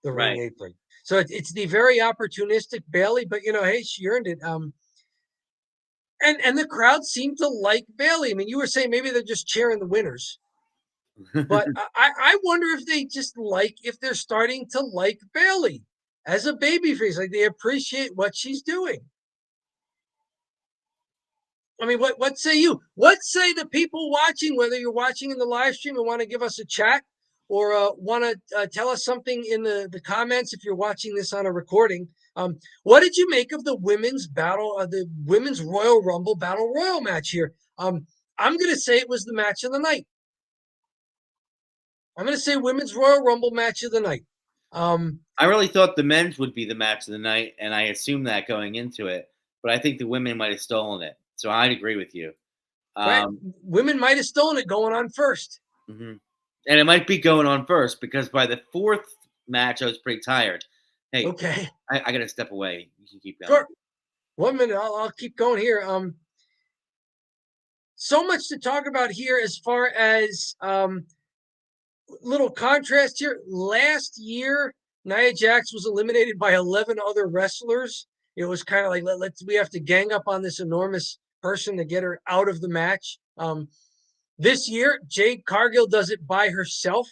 the ring Right. apron. So it's the very opportunistic Bailey, but you know, hey, she earned it. And the crowd seemed to like Bailey. I mean, you were saying maybe they're just cheering the winners, but I wonder if they just if they're starting to like Bailey as a babyface, like they appreciate what she's doing. I mean, what say you? What say the people watching, whether you're watching in the live stream and want to give us a chat or want to tell us something in the comments if you're watching this on a recording? What did you make of the women's the women's Royal Rumble Battle Royal match here? I'm going to say it was the match of the night. I'm going to say women's Royal Rumble match of the night. I really thought the men's would be the match of the night, and I assumed that going into it. But I think the women might have stolen it. So I'd agree with you. Right? Women might have stolen it going on first. Mm-hmm. And it might be going on first because by the 4th match, I was pretty tired. Hey, okay, I got to step away. You can keep going. Sure. 1 minute, I'll keep going here. So much to talk about here as far as little contrast here. Last year, Nia Jax was eliminated by 11 other wrestlers. It was kind of like, we have to gang up on this enormous person to get her out of the match. This year, Jade Cargill does it by herself.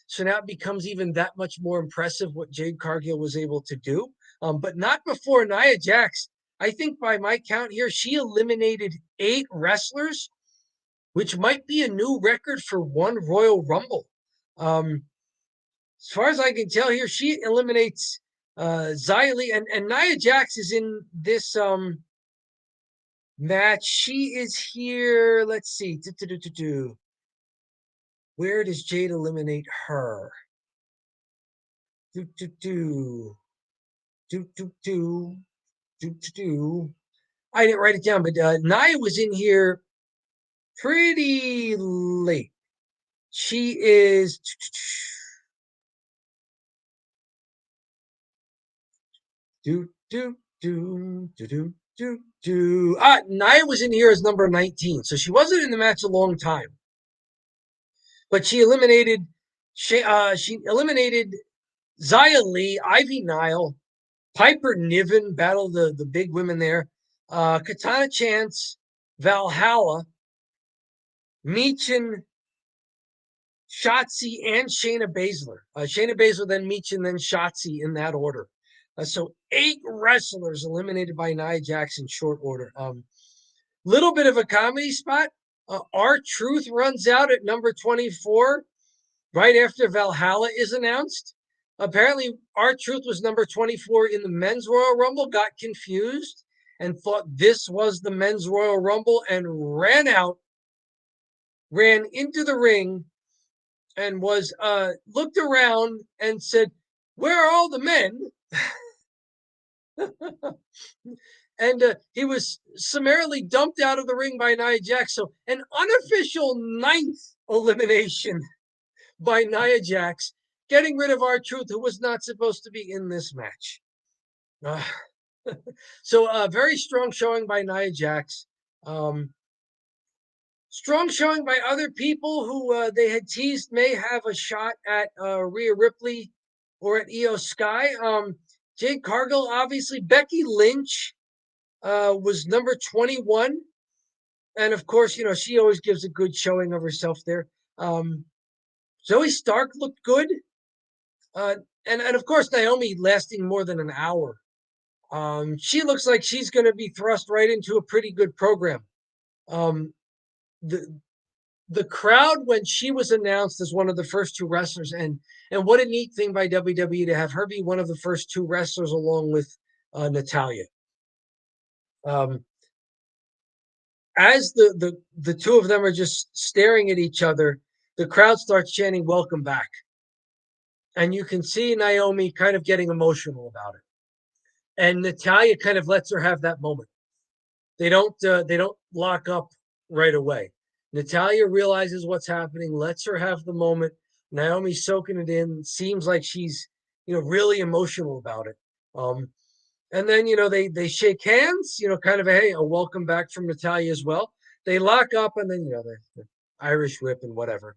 So now it becomes even that much more impressive what Jade Cargill was able to do. But not before Nia Jax. I think by my count here, she eliminated 8 wrestlers, which might be a new record for one Royal Rumble. As far as I can tell here, she eliminates Xia Li, and Nia Jax is in this match. She is here. Let's see. Where does Jade eliminate her? I didn't write it down, but Nia was in here pretty late. She is. Nia was in here as number 19, so she wasn't in the match a long time. But she eliminated Xia Li, Ivy Nile, Piper Niven, battled the big women there, Katana Chance, Valhalla, Michin, Shotzi, and Shayna Baszler. Shayna Baszler, then Michin, then Shotzi in that order. So 8 wrestlers eliminated by Nia Jax in short order. Little bit of a comedy spot. R-Truth runs out at number 24 right after Valhalla is announced. Apparently, R-Truth was number 24 in the men's Royal Rumble, got confused, and thought this was the men's Royal Rumble and ran into the ring, and was looked around and said, "Where are all the men?" And he was summarily dumped out of the ring by Nia Jax. So an unofficial 9th elimination by Nia Jax, getting rid of R-Truth, who was not supposed to be in this match. So a very strong showing by Nia Jax. Strong showing by other people who they had teased may have a shot at Rhea Ripley or at Io Sky. Jade Cargill, obviously. Becky Lynch was number 21. And of course, she always gives a good showing of herself there. Zoe Stark looked good. And of course, Naomi lasting more than an hour. She looks like she's going to be thrust right into a pretty good program. The crowd, when she was announced as one of the first 2 wrestlers, and what a neat thing by WWE to have her be one of the first 2 wrestlers along with Natalya. As the 2 of them are just staring at each other, the crowd starts chanting "Welcome back," and you can see Naomi kind of getting emotional about it, and Natalya kind of lets her have that moment. They don't lock up right away. Natalya realizes what's happening, lets her have the moment. Naomi's soaking it in. Seems like she's really emotional about it. And then they shake hands. Kind of a welcome back from Natalya as well. They lock up, and then the Irish whip and whatever.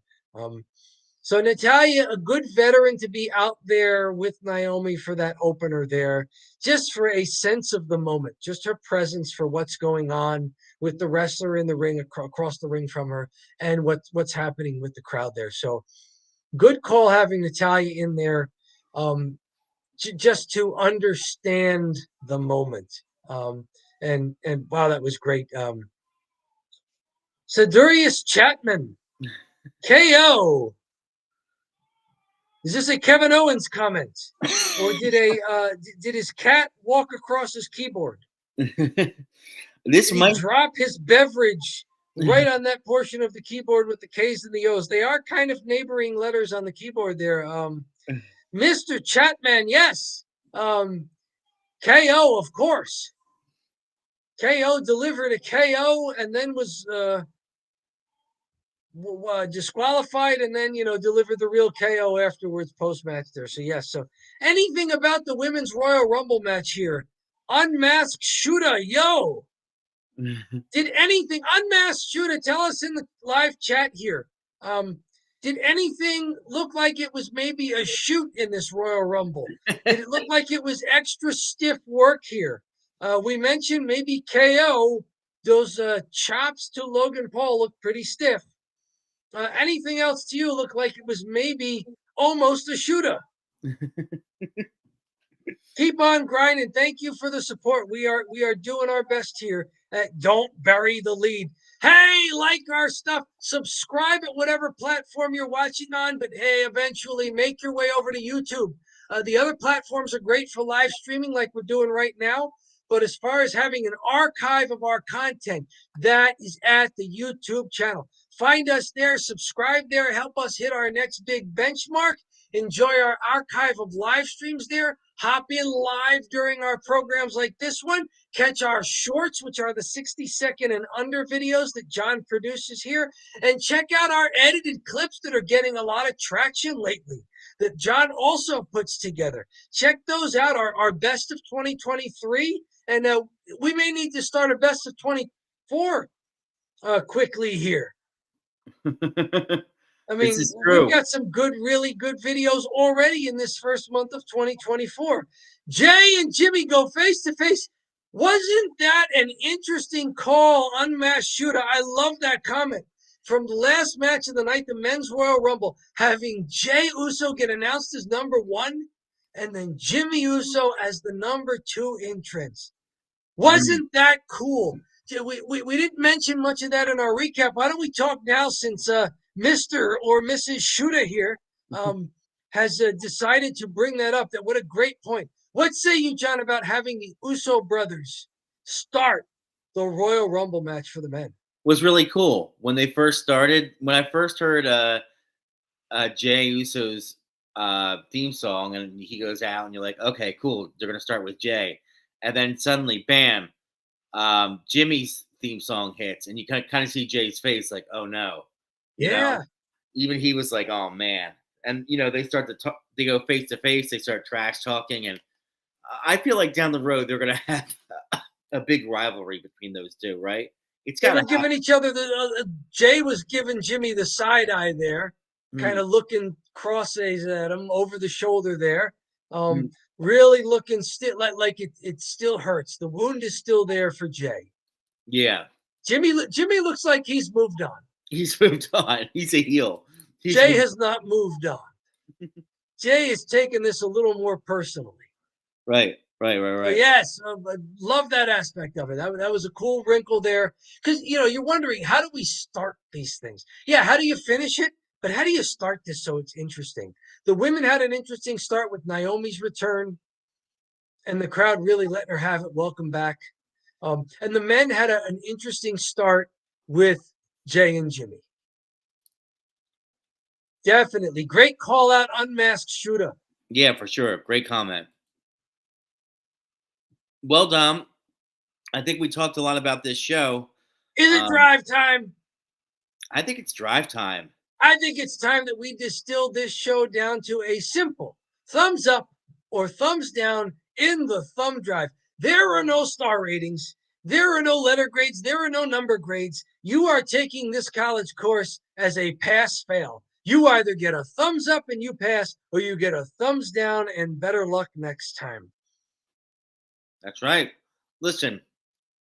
So Natalya, a good veteran to be out there with Naomi for that opener there, just for a sense of the moment, just her presence for what's going on with the wrestler in the ring, across the ring from her, and what's happening with the crowd there. So good call having Natalya in there, just to understand the moment. And wow, that was great. Sadurius Chapman, KO. Is this a Kevin Owens comment, or did his cat walk across his keyboard? This might drop his beverage right on that portion of the keyboard with the K's and the O's. They are kind of neighboring letters on the keyboard there. Mr. Chatman, yes. KO, of course. KO delivered a KO and then was disqualified, and then delivered the real KO afterwards post-match there. So yes, so anything about the women's Royal Rumble match here? Unmasked Shooter, yo. Did anything Unmasked Shooter tell us in the live chat here? Did anything look like it was maybe a shoot in this Royal Rumble? Did it look like it was extra stiff work here? We mentioned maybe KO. Those chops to Logan Paul look pretty stiff. Anything else to you look like it was maybe almost a shooter? Keep on grinding. Thank you for the support. We are doing our best here. Don't bury the lead. Hey, like our stuff. Subscribe at whatever platform you're watching on. But hey, eventually make your way over to YouTube. The other platforms are great for live streaming, like we're doing right now. But as far as having an archive of our content, that is at the YouTube channel. Find us there. Subscribe there. Help us hit our next big benchmark. Enjoy our archive of live streams there. Hop in live during our programs like this one. Catch our shorts, which are the 60-second and under videos that John produces here. And check out our edited clips that are getting a lot of traction lately that John also puts together. Check those out, our best of 2023. And we may need to start a best of 24 quickly here. I mean, we've got some good, really good videos already in this first month of 2024. Jay and Jimmy go face to face. Wasn't that an interesting call, Unmasked Shooter? I love that comment. From the last match of the night, the Men's Royal Rumble, having Jay Uso get announced as number 1 and then Jimmy Uso as the number 2 entrance. Wasn't that cool? We didn't mention much of that in our recap. Why don't we talk now since Mr. or Mrs. Shooter here has decided to bring that up. That what a great point. What say you, John, about having the Uso brothers start the Royal Rumble match for the men? Was really cool when they first started. When I first heard Jay Uso's theme song, and he goes out, and you're like, okay, cool. They're gonna start with Jay, and then suddenly, bam, Jimmy's theme song hits, and you kind of see Jay's face, like, oh no. You know? Even he was like, oh man. And they start to talk, they go face to face, they start trash talking, and I feel like down the road they're gonna have a big rivalry between those two, right? It's got to giving each other the Jay was giving Jimmy the side eye there, kind of looking cross-eyes at him over the shoulder there. Really looking still like it still hurts. The wound is still there for Jay. Yeah. Jimmy looks like he's moved on. He's moved on. He's a heel. Jay has not moved on. Jay is taking this a little more personally. Right. But yes, I love that aspect of it. That was a cool wrinkle there. Because, you're wondering, how do we start these things? Yeah, how do you finish it? But how do you start this so it's interesting? The women had an interesting start with Naomi's return, and the crowd really letting her have it. Welcome back. And the men had an interesting start with Jay and Jimmy. Definitely. Great call out, Unmasked Shooter. Yeah, for sure. Great comment. Well, Dom, I think we talked a lot about this show. Is it drive time? I think it's drive time. I think it's time that we distill this show down to a simple thumbs up or thumbs down in the thumb drive. There are no star ratings. There are no letter grades. There are no number grades. You are taking this college course as a pass-fail. You either get a thumbs up and you pass, or you get a thumbs down and better luck next time. That's right. Listen,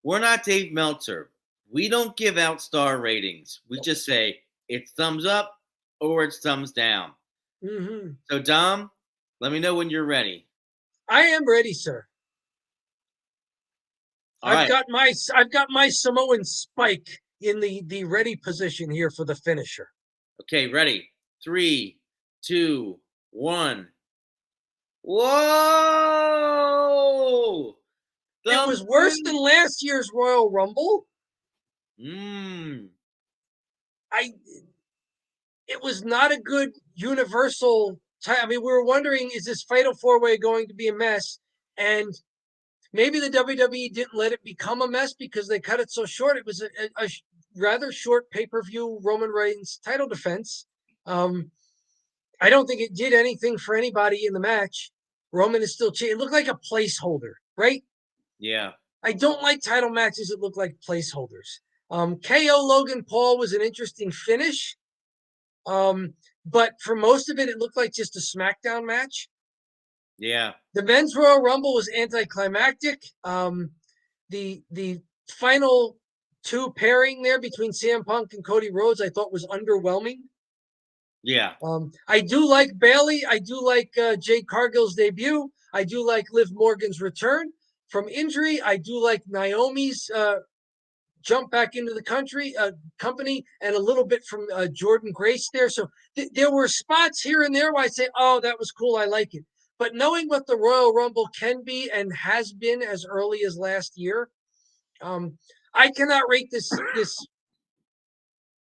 we're not Dave Meltzer. We don't give out star ratings. We just say it's thumbs up or it's thumbs down. Mm-hmm. So, Dom, let me know when you're ready. I am ready, sir. I've got my Samoan spike in the ready position here for the finisher. Okay, ready. 3, 2, 1. Whoa! It was worse than last year's Royal Rumble. It was not a good universal time. I mean, we were wondering, is this Fatal 4-Way going to be a mess? And maybe the WWE didn't let it become a mess because they cut it so short. It was a rather short pay-per-view Roman Reigns title defense. I don't think it did anything for anybody in the match. Roman is still it looked like a placeholder, right? Yeah. I don't like title matches that look like placeholders. KO Logan Paul was an interesting finish. But for most of it, it looked like just a SmackDown match. Yeah. The men's Royal Rumble was anticlimactic. The final two pairing there between CM Punk and Cody Rhodes, I thought was underwhelming. Yeah. I do like Bayley. I do like Jade Cargill's debut. I do like Liv Morgan's return from injury. I do like Naomi's jump back into the company, and a little bit from Jordan Grace there. So there were spots here and there where I say, "Oh, that was cool. I like it." But knowing what the Royal Rumble can be and has been as early as last year, I cannot rate this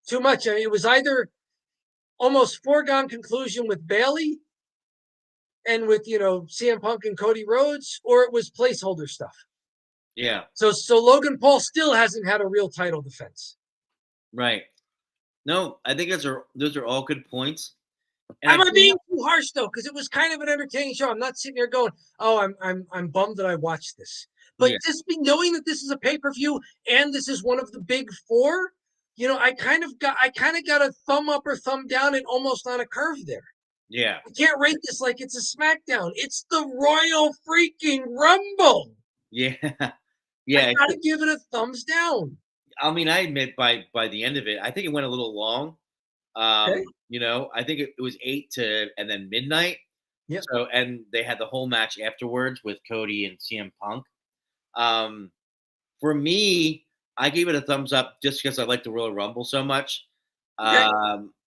too much. I mean, it was either almost foregone conclusion with Bayley and with CM Punk and Cody Rhodes, or it was placeholder stuff. Yeah. So Logan Paul still hasn't had a real title defense. Right. No, I think those are all good points. Am I being too harsh though? Because it was kind of an entertaining show. I'm not sitting there going, "Oh, I'm bummed that I watched this." But just knowing that this is a pay-per-view and this is one of the big four, I kind of got a thumb up or thumb down and almost on a curve there. Yeah. I can't rate this like it's a SmackDown. It's the Royal freaking Rumble. Yeah. Yeah. I gotta give it a thumbs down. I mean, I admit by the end of it, I think it went a little long. Okay. I think it was 8 to and then midnight. Yep. So and they had the whole match afterwards with Cody and CM Punk. For me, I gave it a thumbs up just because I like the Royal Rumble so much. Okay.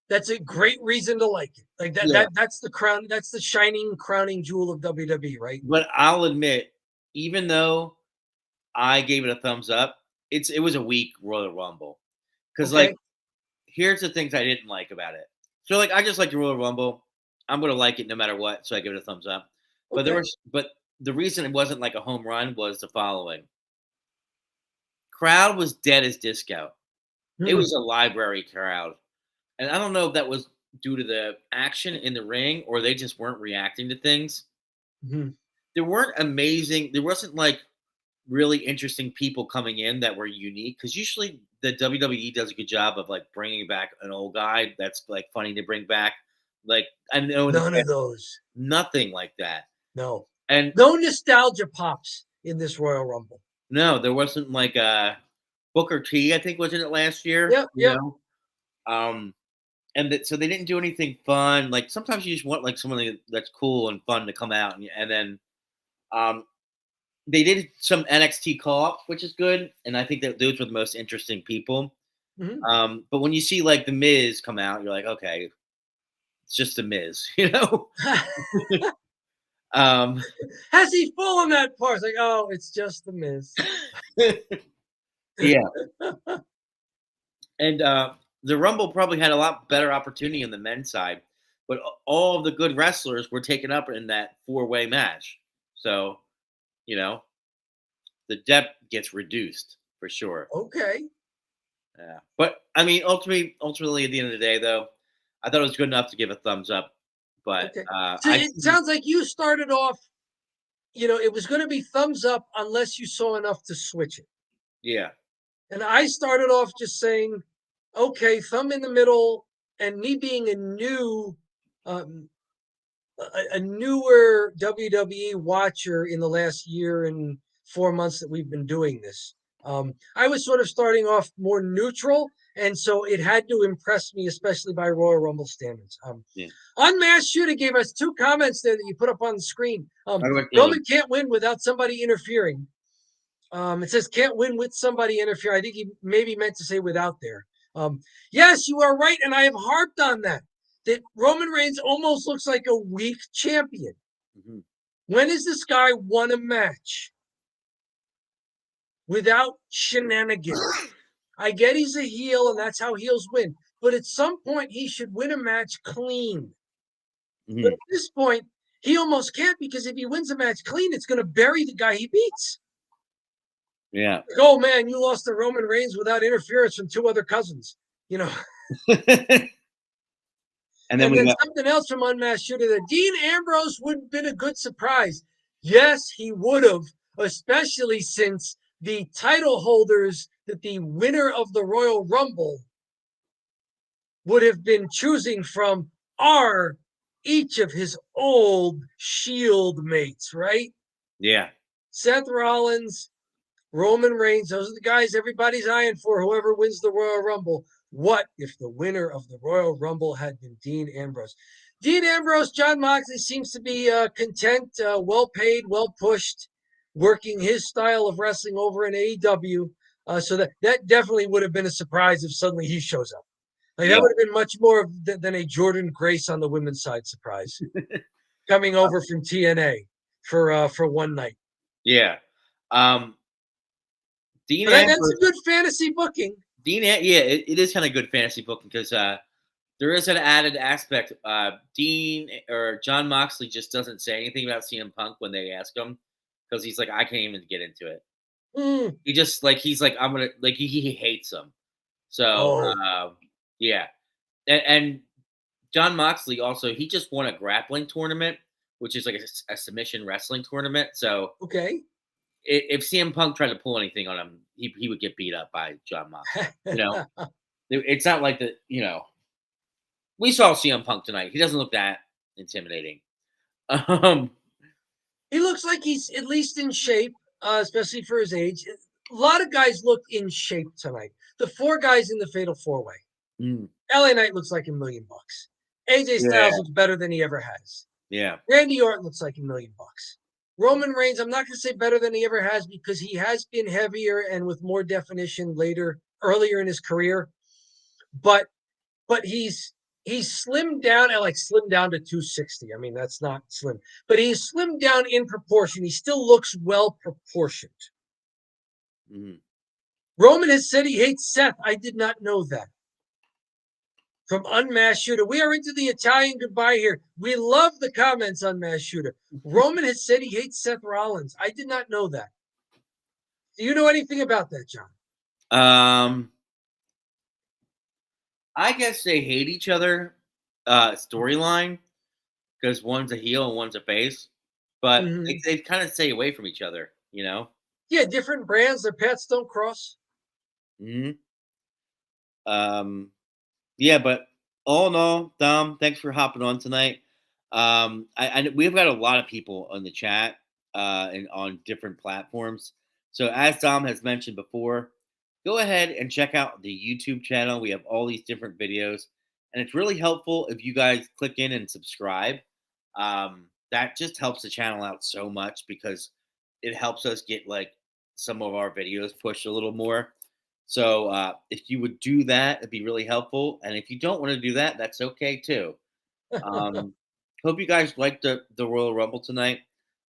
That's a great reason to like it. Like that's the crown. That's the shining crowning jewel of WWE, right? But I'll admit, even though I gave it a thumbs up, it was a weak Royal Rumble. Because here's the things I didn't like about it. So I just like the Royal Rumble. I'm gonna like it no matter what, so I give it a thumbs up. But the reason it wasn't like a home run was the following. Crowd was dead as disco. It was a library crowd. And I don't know if that was due to the action in the ring or they just weren't reacting to things. Mm-hmm. There wasn't like really interesting people coming in that were unique, because usually the WWE does a good job of like bringing back an old guy that's like funny to bring back. Like I know none of those. Nothing like that. No. And no nostalgia pops in this Royal Rumble. No, there wasn't like Booker T, I think was in it last year. Yep. So they didn't do anything fun. Like sometimes you just want like someone that's cool and fun to come out, and then they did some NXT call-ups, which is good, and I think that those were the most interesting people. Mm-hmm. But when you see like the Miz come out, you're like, okay, it's just the Miz, Has he fallen that far? It's like, oh, it's just the Miz. Yeah. And the Rumble probably had a lot better opportunity on the men's side, but all of the good wrestlers were taken up in that 4-way match. So, the depth gets reduced for sure. Okay. Yeah. But I mean, ultimately at the end of the day, though, I thought it was good enough to give a thumbs up. But so it sounds like you started off, it was going to be thumbs up unless you saw enough to switch it. Yeah. And I started off just saying, okay, thumb in the middle, and me being a newer WWE watcher in the last year and 4 months that we've been doing this. I was sort of starting off more neutral, and so it had to impress me, especially by Royal Rumble standards. Unmasked Shooter gave us 2 comments there that you put up on the screen. Roman can't win without somebody interfering. It says can't win with somebody interfering. I think he maybe meant to say without there. Yes, you are right, and I have harped on that Roman Reigns almost looks like a weak champion. Mm-hmm. When has this guy won a match without shenanigans? I get he's a heel, and that's how heels win. But at some point, he should win a match clean. Mm-hmm. But at this point, he almost can't, because if he wins a match clean, it's going to bury the guy he beats. Yeah. Like, oh, man, you lost to Roman Reigns without interference from 2 other cousins. And then something else from Unmasked Shooter, that Dean Ambrose would have been a good surprise. Yes, he would have, especially since the title holders that the winner of the Royal Rumble would have been choosing from are each of his old Shield mates, right? Yeah. Seth Rollins, Roman Reigns, those are the guys everybody's eyeing for, whoever wins the Royal Rumble. What if the winner of the Royal Rumble had been Dean Ambrose? Dean Ambrose, John Moxley seems to be content, well paid, well pushed, working his style of wrestling over in AEW. So that definitely would have been a surprise if suddenly he shows up. Like that would have been much more than a Jordan Grace on the women's side surprise coming over from TNA for one night. Yeah. Dean But that's Ambrose, a good fantasy booking. it is kind of good fantasy booking because there is an added aspect. Dean or John Moxley just doesn't say anything about CM Punk when they ask him because he's like, I can't even get into it. He just he's like, I'm gonna he hates him. So yeah, and John Moxley also he just won a grappling tournament, which is like a submission wrestling tournament. So okay. If CM Punk tried to pull anything on him, he would get beat up by John Moxley. It's not like we saw CM Punk tonight. He doesn't look that intimidating. He looks like he's at least in shape, especially for his age. A lot of guys look in shape tonight. The 4 guys in the Fatal 4-Way. LA Knight looks like $1 million. AJ Styles looks better than he ever has. Yeah. Randy Orton looks like $1 million. Roman Reigns, I'm not going to say better than he ever has because he has been heavier and with more definition earlier in his career. But he's slimmed down and slimmed down to 260. I mean, that's not slim, but he's slimmed down in proportion. He still looks well proportioned. Roman has said he hates Seth. I did not know that. From Unmasked Shooter. We are into the Italian goodbye here. We love the comments, Unmasked Shooter. Roman has said he hates Seth Rollins. I did not know that. Do you know anything about that, John? I guess they hate each other storyline because one's a heel and one's a face, but they kind of stay away from each other, Yeah, different brands. Their paths don't cross. Yeah, but all in all, Dom, thanks for hopping on tonight. We've got a lot of people on the chat and on different platforms. So as Dom has mentioned before, go ahead and check out the YouTube channel. We have all these different videos, and it's really helpful if you guys click in and subscribe. That just helps the channel out so much because it helps us get some of our videos pushed a little more. So if you would do that, it'd be really helpful. And if you don't want to do that, that's okay too. Hope you guys liked the Royal Rumble tonight.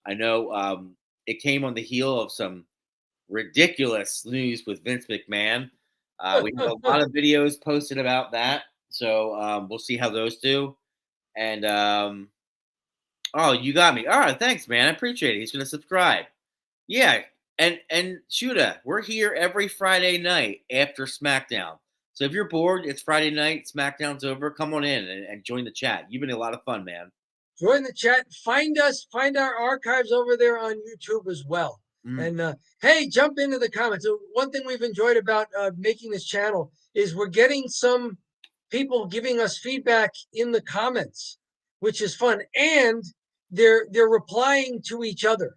I know it came on the heel of some ridiculous news with Vince McMahon. We have a lot of videos posted about that. So we'll see how those do. And oh, you got me. All right, thanks, man. I appreciate it. He's going to subscribe. Yeah. And Shooter, we're here every Friday night after SmackDown. So if you're bored, it's Friday night, SmackDown's over. Come on in and join the chat. You've been a lot of fun, man. Join the chat. Find us. Find our archives over there on YouTube as well. And hey, jump into the comments. So one thing we've enjoyed about making this channel is we're getting some people giving us feedback in the comments, which is fun. And they're replying to each other.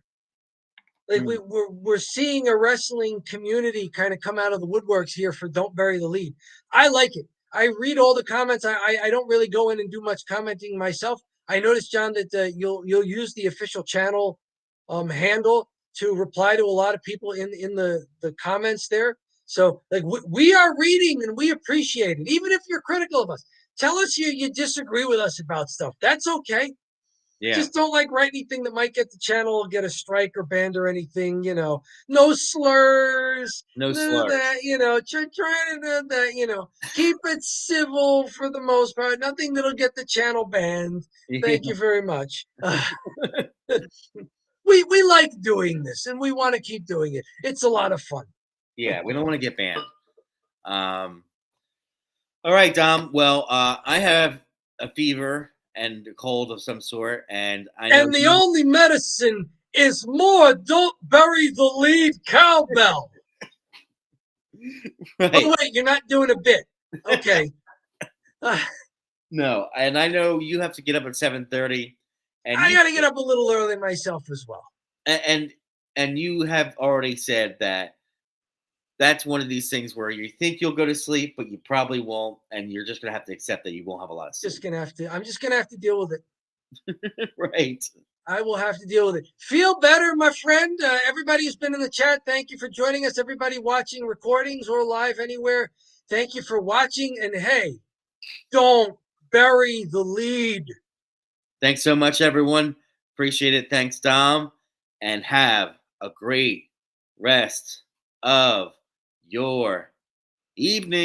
We're seeing a wrestling community kind of come out of the woodworks here for Don't Bury the Lead. I like it. I read all the comments. I don't really go in and do much commenting myself. I noticed, John, that you'll use the official channel handle to reply to a lot of people in the comments there. So we are reading and we appreciate it. Even if you're critical of us, tell us you disagree with us about stuff. That's okay. Yeah. Just don't write anything that might get the channel, get a strike or banned or anything, no slurs. No slurs. That, try to do that, keep it civil for the most part. Nothing that'll get the channel banned. Thank you very much. We like doing this and we want to keep doing it. It's a lot of fun. Yeah, we don't want to get banned. All right, Dom. Well, I have a fever and a cold of some sort, and I know the only medicine is more Don't Bury the Lead cowbell. Right. Oh wait, you're not doing a bit. Okay. No, and I know you have to get up at 7:30, and I got to get up a little early myself as well. And you have already said that that's one of these things where you think you'll go to sleep, but you probably won't, and you're just gonna have to accept that you won't have a lot of sleep. I'm just gonna have to deal with it. Right. I will have to deal with it. Feel better, my friend. Everybody who's been in the chat, thank you for joining us. Everybody watching recordings or live anywhere, thank you for watching. And hey, don't bury the lead. Thanks so much, everyone. Appreciate it. Thanks, Dom. And have a great rest of your evening.